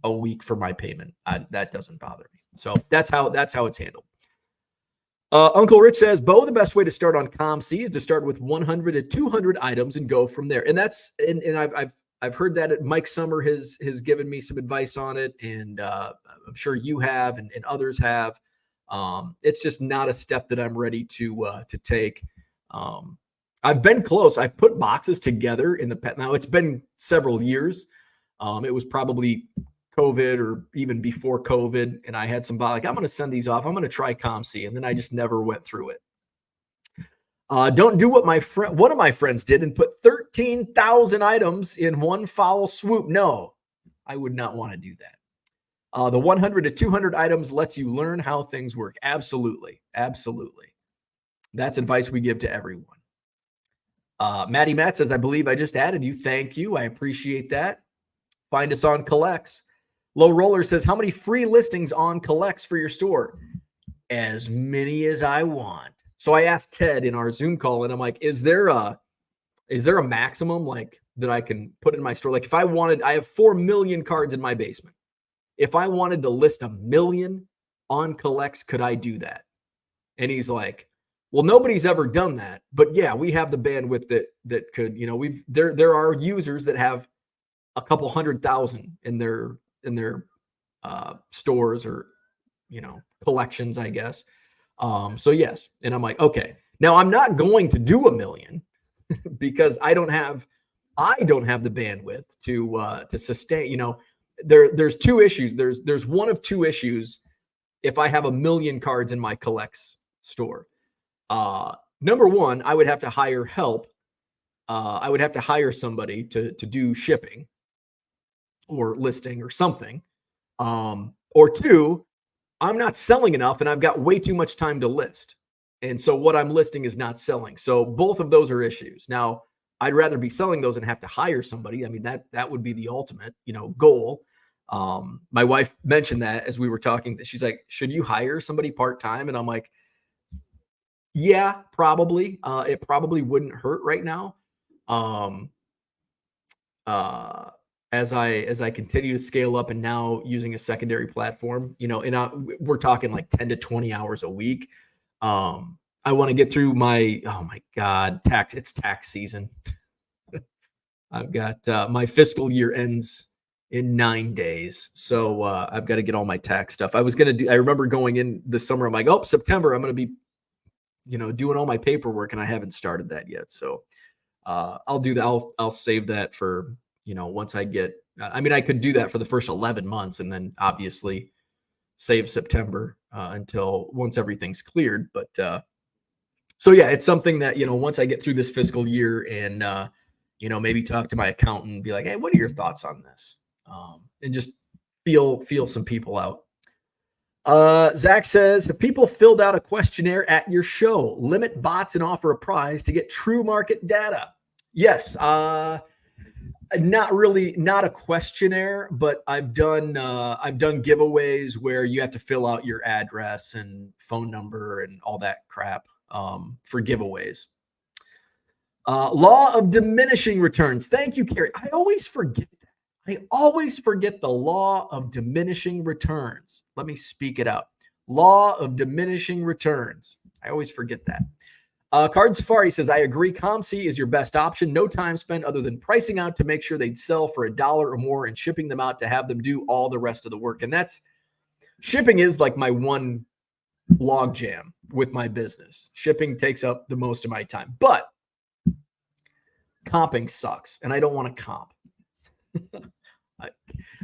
S1: a week for my payment. That doesn't bother me. So that's how it's handled. Uncle Rich says, Bo, the best way to start on ComC is to start with 100 to 200 items and go from there. And that's, and I've heard that Mike Summer has given me some advice on it. And I'm sure you have, and others have. It's just not a step that I'm ready to take. I've been close. I've put boxes together in the pet. Now it's been several years. It was probably COVID or even before COVID. And I had some, like, I'm going to send these off. I'm going to try ComC. And then I just never went through it. Don't do what one of my friends did and put 13,000 items in one foul swoop. No, I would not want to do that. The 100 to 200 items lets you learn how things work. Absolutely. Absolutely. That's advice we give to everyone. Maddie Matt says, I believe I just added you. Thank you. I appreciate that. Find us on Collx. Low Roller says, how many free listings on Collx for your store? As many as I want. So I asked Ted in our Zoom call, and I'm like, is there a maximum like that I can put in my store? Like if I wanted, I have 4 million cards in my basement. If I wanted to list 1 million on Collx, could I do that? And he's like, well, nobody's ever done that, but yeah, we have the bandwidth that could, there are users that have a couple 100,000 in their stores or, collections, I guess. So yes. And I'm like, okay, now I'm not going to do 1 million because I don't have the bandwidth to sustain, there's two issues. There's one of two issues. If I have 1 million cards in my Collx store, number one, I would have to hire help. I would have to hire somebody to do shipping or listing or something. Or two, I'm not selling enough and I've got way too much time to list. And so what I'm listing is not selling. So both of those are issues. Now, I'd rather be selling those and have to hire somebody. I mean, that would be the ultimate, goal. My wife mentioned that as we were talking, she's like, should you hire somebody part-time? And I'm like, yeah, probably. It probably wouldn't hurt right now. As I continue to scale up and now using a secondary platform, we're talking like 10 to 20 hours a week. I want to get through oh my God, it's tax season. I've got my fiscal year ends in 9 days. So I've got to get all my tax stuff. I remember going in this summer, I'm like, oh, September, I'm going to be, doing all my paperwork, and I haven't started that yet. So I'll do that. I'll save that for, once I get, I could do that for the first 11 months and then obviously save September until once everything's cleared. But so yeah, it's something that, once I get through this fiscal year and, maybe talk to my accountant and be like, hey, what are your thoughts on this? And just feel some people out. Zach says, have people filled out a questionnaire at your show? Limit bots and offer a prize to get true market data. Yes. Not really, not a questionnaire, but I've done giveaways where you have to fill out your address and phone number and all that crap for giveaways. Law of diminishing returns. Thank you, Carrie. I always forget that. I always forget the law of diminishing returns. Let me speak it out. Law of diminishing returns. I always forget that. Card Safari says, I agree. ComC is your best option. No time spent other than pricing out to make sure they'd sell for $1 or more and shipping them out to have them do all the rest of the work. And shipping is like my one log jam with my business. Shipping takes up the most of my time, but comping sucks. And I don't want to comp.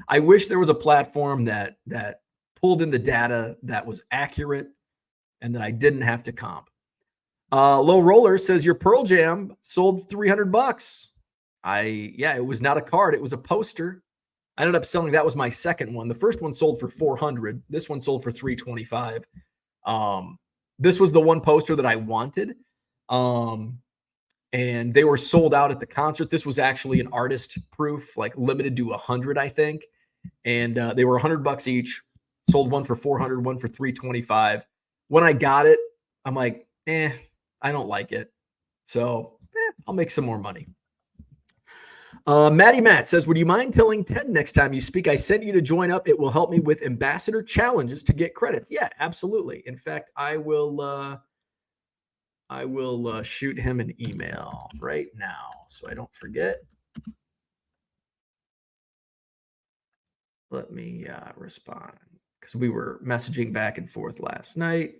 S1: I wish there was a platform that pulled in the data that was accurate and that I didn't have to comp. Low Roller says your Pearl Jam sold $300. It was not a card. It was a poster. I ended up selling. That was my second one. The first one sold for $400. This one sold for $325. This was the one poster that I wanted. And they were sold out at the concert. This was actually an artist proof, like limited to 100, I think. And they were $100 each. Sold one for $400, one for $325. When I got it, I'm like, I don't like it. So I'll make some more money. Maddie Matt says, would you mind telling Ted next time you speak, I sent you to join up. It will help me with ambassador challenges to get credits. Yeah, absolutely. In fact, I will shoot him an email right now so I don't forget. Let me respond because we were messaging back and forth last night.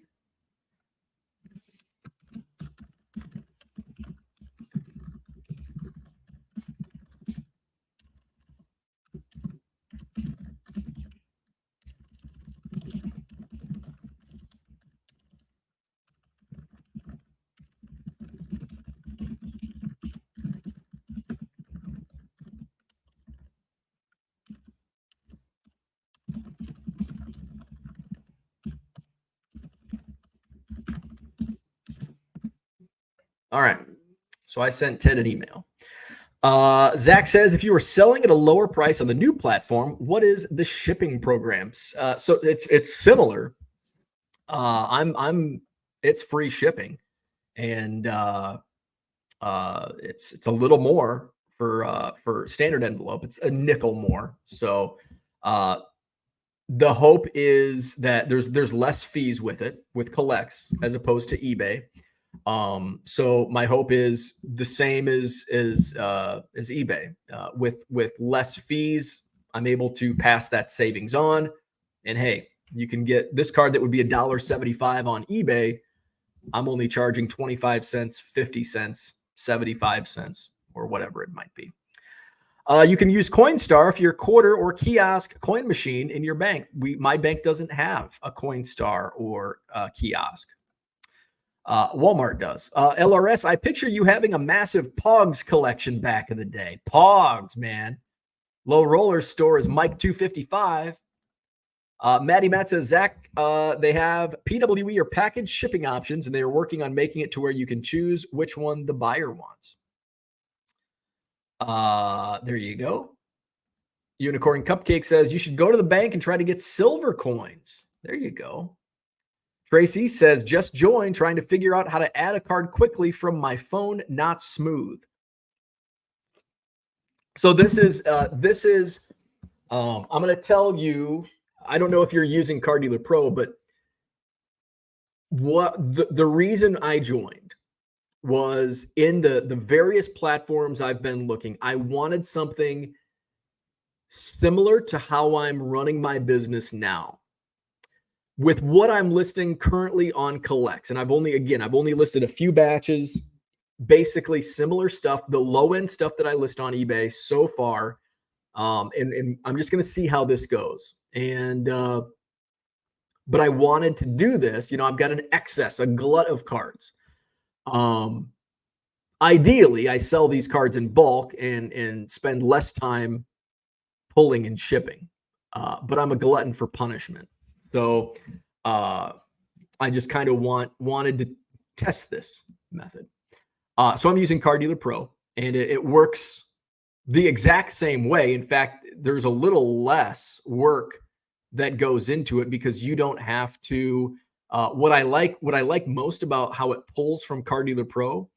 S1: All right. So I sent Ted an email. Zach says, if you were selling at a lower price on the new platform, what is the shipping programs? So it's similar. It's free shipping, and it's a little more for standard envelope. It's a nickel more. So the hope is that there's less fees with it with Collx as opposed to eBay. So my hope is the same as eBay, with less fees. I'm able to pass that savings on, and hey, you can get this card that would be $1.75 on eBay. I'm only charging 25 cents, 50 cents, 75 cents, or whatever it might be. You can use Coinstar for your quarter or kiosk coin machine in your bank. My bank doesn't have a Coinstar or kiosk. Walmart does. LRS, I picture you having a massive Pogs collection back in the day. Pogs, man. Low Roller store is Mike 255. Maddie Matt says, Zach, they have PWE or package shipping options, and they are working on making it to where you can choose which one the buyer wants. There you go. Unicorn Cupcake says, you should go to the bank and try to get silver coins. There you go. Tracy says, just joined, trying to figure out how to add a card quickly from my phone, not smooth. So this is I'm going to tell you, I don't know if you're using Card Dealer Pro, but what the reason I joined was in the various platforms I've been looking, I wanted something similar to how I'm running my business now. With what I'm listing currently on Collx, and I've only listed a few batches, basically similar stuff, the low end stuff that I list on eBay so far. And I'm just going to see how this goes. And, but I wanted to do this, I've got an excess, a glut of cards. Ideally I sell these cards in bulk and spend less time pulling and shipping. But I'm a glutton for punishment. So I just kind of wanted to test this method. So I'm using Card Dealer Pro, and it works the exact same way. In fact, there's a little less work that goes into it because you don't have to. What I like most about how it pulls from Card Dealer Pro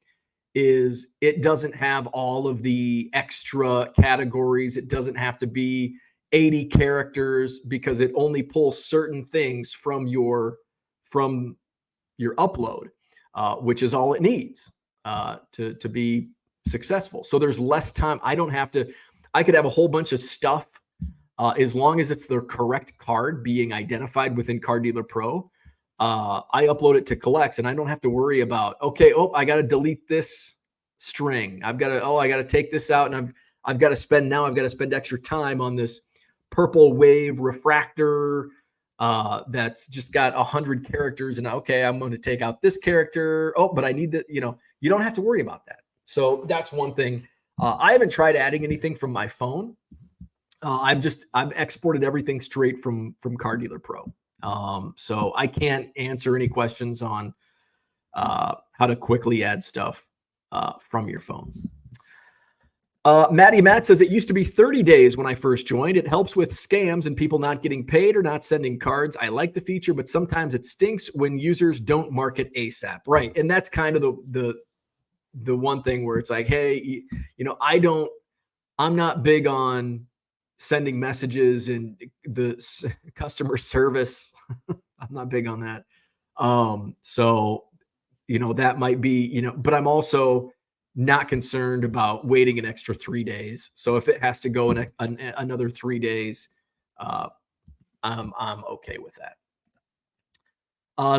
S1: is it doesn't have all of the extra categories. It doesn't have to be 80 characters because it only pulls certain things from your upload, which is all it needs to be successful. So there's less time. I could have a whole bunch of stuff as long as it's the correct card being identified within Card Dealer Pro. I upload it to Collx and I don't have to worry about, I got to delete this string. I got to take this out, and I've got to spend extra time on this purple wave refractor that's just got 100 characters, and I'm going to take out this character. But I need that. You don't have to worry about that. So that's one thing. I haven't tried adding anything from my phone. I've exported everything straight from Card Dealer Pro. So I can't answer any questions on how to quickly add stuff from your phone. Maddie Matt says, it used to be 30 days when I first joined. It helps with scams and people not getting paid or not sending cards. I like the feature, but sometimes it stinks when users don't market ASAP. Right. And that's kind of the one thing where it's like, hey, I'm not big on sending messages and the customer service. I'm not big on that. So, that might be, but I'm also not concerned about waiting an extra 3 days. So if it has to go another 3 days, uh, I'm okay with that.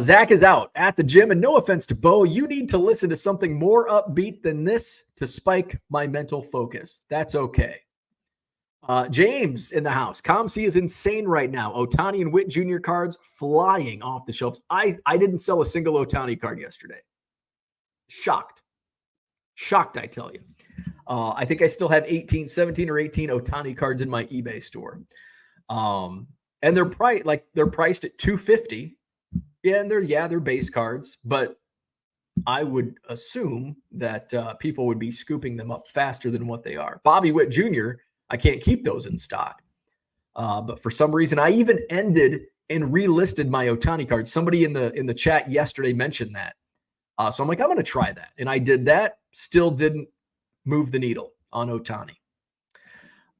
S1: Zach is out at the gym, and no offense to Bo, you need to listen to something more upbeat than this to spike my mental focus. That's okay. James in the house. ComC is insane right now. Ohtani and Witt Jr. cards flying off the shelves. I didn't sell a single Ohtani card yesterday. Shocked, I tell you. I think I still have 17 or 18 Ohtani cards in my eBay store. And they're priced at $250. Yeah, and they're base cards, but I would assume that people would be scooping them up faster than what they are. Bobby Witt Jr., I can't keep those in stock. But for some reason, I even ended and relisted my Ohtani card. Somebody in the chat yesterday mentioned that. So I'm like, I'm going to try that. And I did that. Still didn't move the needle on Ohtani.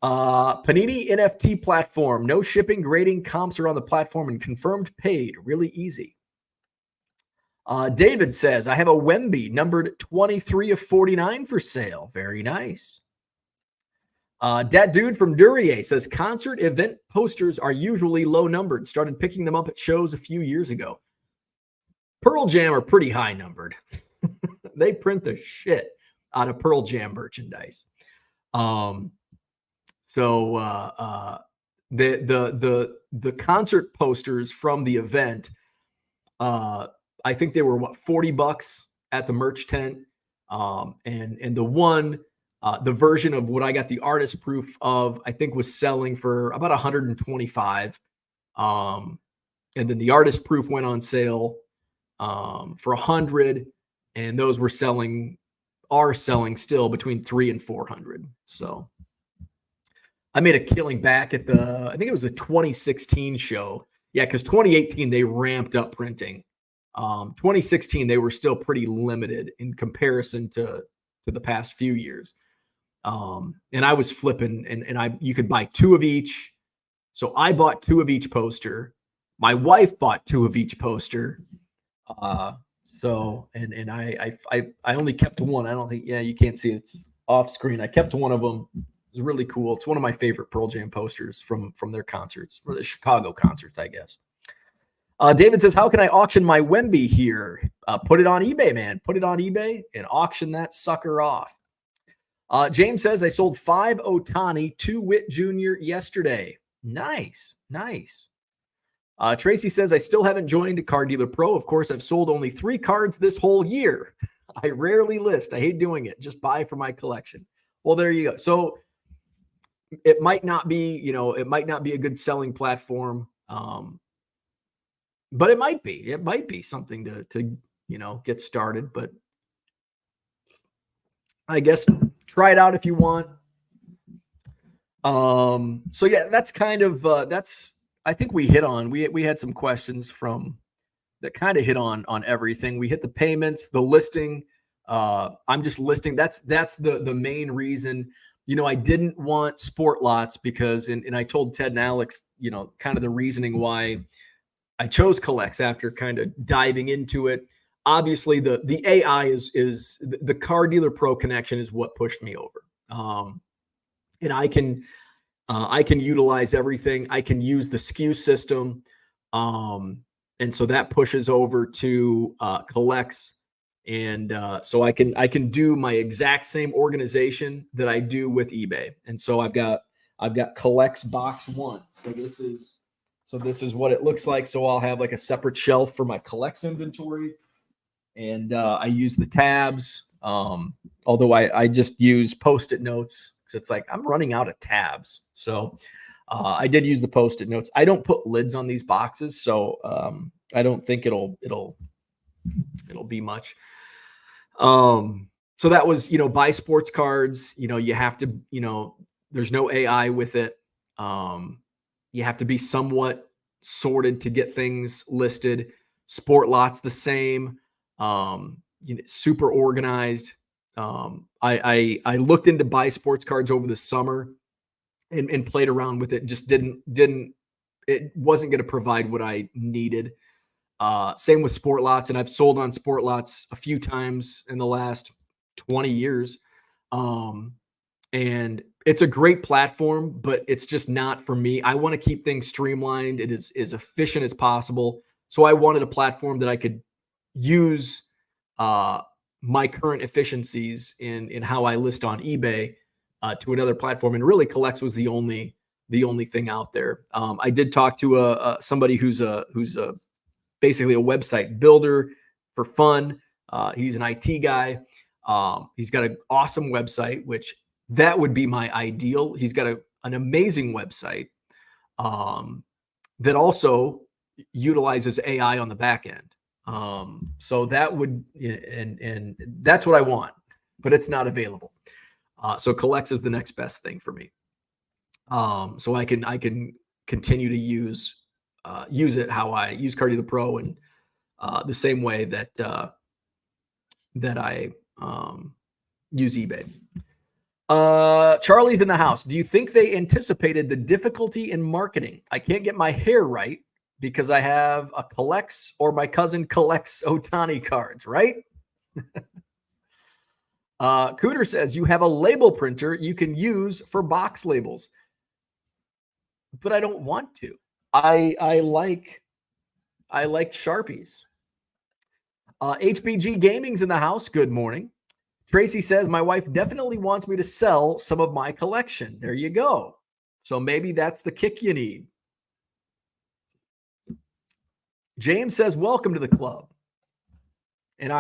S1: Panini NFT platform. No shipping, grading, comps are on the platform and confirmed paid. Really easy. David says, I have a Wemby numbered 23 of 49 for sale. Very nice. Dat Dude from Duryea says, concert event posters are usually low numbered. Started picking them up at shows a few years ago. Pearl Jam are pretty high numbered. They print the shit out of Pearl Jam merchandise. So the concert posters from the event, I think they were $40 at the merch tent. And the one, the version of what I got the artist proof of, I think was selling for about 125. And then the artist proof went on sale for 100, and those are selling still between 300 and 400. So I made a killing back at I think it was the 2016 show. Yeah, because 2018 they ramped up printing. 2016 they were still pretty limited in comparison to the past few years. And I was flipping, and you could buy 2 of each. So I bought 2 of each poster. My wife bought 2 of each poster. So I only kept one. I don't think, you can't see it. It's off screen. I kept one of them. It was really cool. It's one of my favorite Pearl Jam posters from their concerts, or the Chicago concerts, I guess. David says, how can I auction my Wemby here? Put it on eBay, man. Put it on eBay and auction that sucker off. James says, I sold 5 Ohtani, 2 Witt Jr. yesterday. Nice. Tracy says, I still haven't joined a Card Dealer Pro. Of course, I've sold only 3 cards this whole year. I rarely list. I hate doing it. Just buy for my collection. Well, there you go. So it might not be, it might not be a good selling platform. But it might be. It might be something to get started. But I guess try it out if you want. So yeah, that's kind of I think we hit on. We had some questions from that kind of hit on everything. We hit the payments, the listing. I'm just listing. That's the main reason. I didn't want sport lots because, and I told Ted and Alex, kind of the reasoning why I chose Collx after kind of diving into it. Obviously, the AI is the Card Dealer Pro connection is what pushed me over. And I can utilize everything. I can use the SKU system, and so that pushes over to Collx. And so I can do my exact same organization that I do with eBay. And so I've got Collx box 1. So this is what it looks like. So I'll have like a separate shelf for my Collx inventory, and I use the tabs. Although I just use Post-it notes because it's like I'm running out of tabs. So I did use the Post-it notes. I don't put lids on these boxes, so I don't think it'll be much. So that was, buy sports cards, you have to, there's no AI with it. You have to be somewhat sorted to get things listed. Sport lots the same, super organized. I looked into buy sports cards over the summer and played around with it. Just didn't it wasn't going to provide what I needed. Same with sport lots, and I've sold on sport lots a few times in the last 20 years. And it's a great platform, but it's just not for me. I want to keep things streamlined and as efficient as possible. So I wanted a platform that I could use my current efficiencies in how I list on eBay to another platform. And really, Collx was the only thing out there. I did talk to somebody who's basically a website builder for fun. He's an IT guy. He's got an awesome website, which that would be my ideal. He's got an amazing website that also utilizes AI on the back end. So that would, and that's what I want, but it's not available. So Collx is the next best thing for me. So I can continue to use it how I use Cardi the Pro, and the same way that I use eBay. Charlie's in the house. Do you think they anticipated the difficulty in marketing? I can't get my hair right because I have a Collx or my cousin collects Otani cards, right? Cooter says you have a label printer you can use for box labels, but I don't want to. I like Sharpies. HBG Gaming's in the house. Good morning. Tracy says, my wife definitely wants me to sell some of my collection. There you go. So maybe that's the kick you need. James says, welcome to the club. And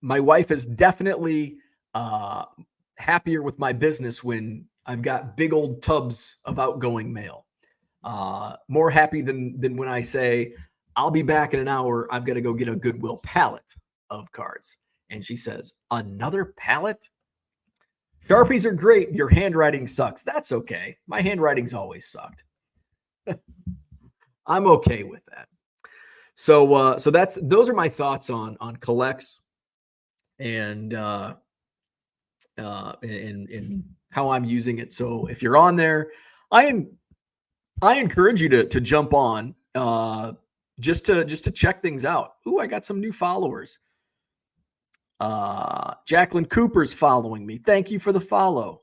S1: my wife is definitely happier with my business when I've got big old tubs of outgoing mail. More happy than when I say, I'll be back in an hour. I've got to go get a Goodwill pallet of cards. And she says, another pallet? Sharpies are great. Your handwriting sucks. That's okay. My handwriting's always sucked. I'm okay with that. So those are my thoughts on Collx and how I'm using it. So if you're on there, I encourage you to jump on just to check things out. Ooh, I got some new followers. Jacqueline Cooper's following me. Thank you for the follow.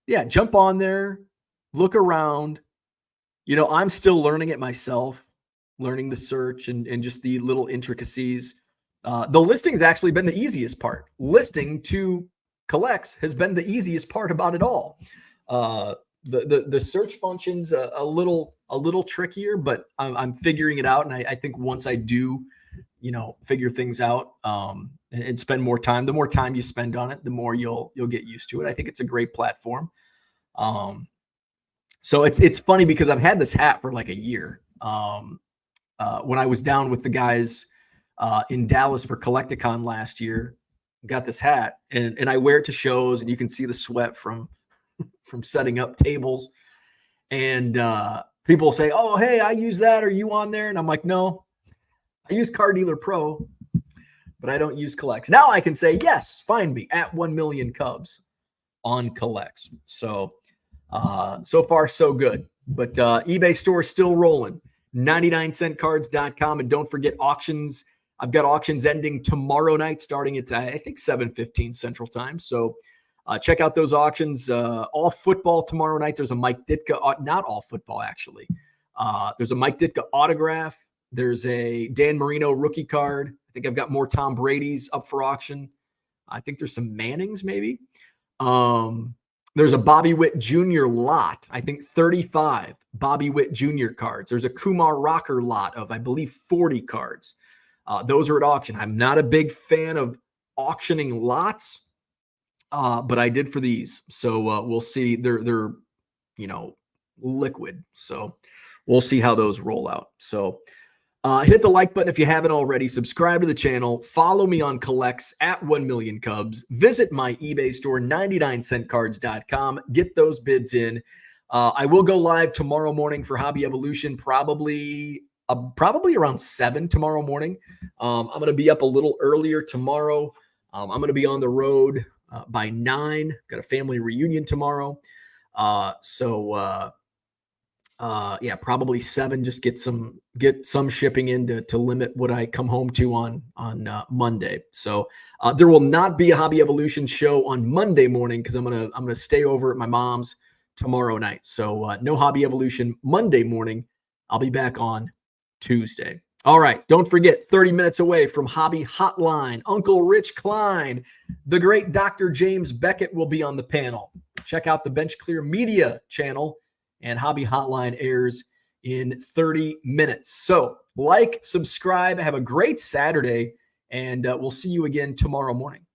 S1: Yeah, jump on there, look around. I'm still learning it myself, learning the search and just the little intricacies. The listing's actually been the easiest part. Listing to Collx has been the easiest part about it all. The search function's a little trickier, but I'm figuring it out. And I think once I do, figure things out and spend more time, the more time you spend on it, the more you'll get used to it. I think it's a great platform. So it's funny because I've had this hat for like a year. When I was down with the guys in Dallas for Collecticon last year, got this hat and I wear it to shows, and you can see the sweat from setting up tables. And people say, oh, hey, I use that. Are you on there? And I'm like, no, I use Car Dealer Pro, but I don't use Collx. Now I can say, yes, find me at 1 million Cubs on Collx. So far, so good. But eBay store is still rolling. 99centcards.com. And don't forget auctions. I've got auctions ending tomorrow night, starting at, I think, 7:15 Central Time. So check out those auctions. All football tomorrow night. There's a Mike Ditka, not all football, actually. There's a Mike Ditka autograph. There's a Dan Marino rookie card. I think I've got more Tom Brady's up for auction. I think there's some Mannings, maybe. There's a Bobby Witt Jr. lot. I think 35 Bobby Witt Jr. cards. There's a Kumar Rocker lot of, I believe, 40 cards. Those are at auction. I'm not a big fan of auctioning lots, but I did for these. So we'll see. They're liquid. So we'll see how those roll out. So hit the like button if you haven't already. Subscribe to the channel. Follow me on Collx at 1 million Cubs. Visit my eBay store, 99centcards.com. Get those bids in. I will go live tomorrow morning for Hobby Evolution, probably probably around 7 tomorrow morning. I'm going to be up a little earlier tomorrow. I'm going to be on the road by 9. Got a family reunion tomorrow. Yeah, probably 7. Just get some shipping in to limit what I come home to on Monday. So there will not be a Hobby Evolution show on Monday morning because I'm gonna stay over at my mom's tomorrow night. So no Hobby Evolution Monday morning. I'll be back on Tuesday. All right, don't forget, 30 minutes away from Hobby Hotline, Uncle Rich Klein, the great Dr. James Beckett will be on the panel. Check out the Bench Clear Media channel, and Hobby Hotline airs in 30 minutes. So like, subscribe, have a great Saturday, and we'll see you again tomorrow morning.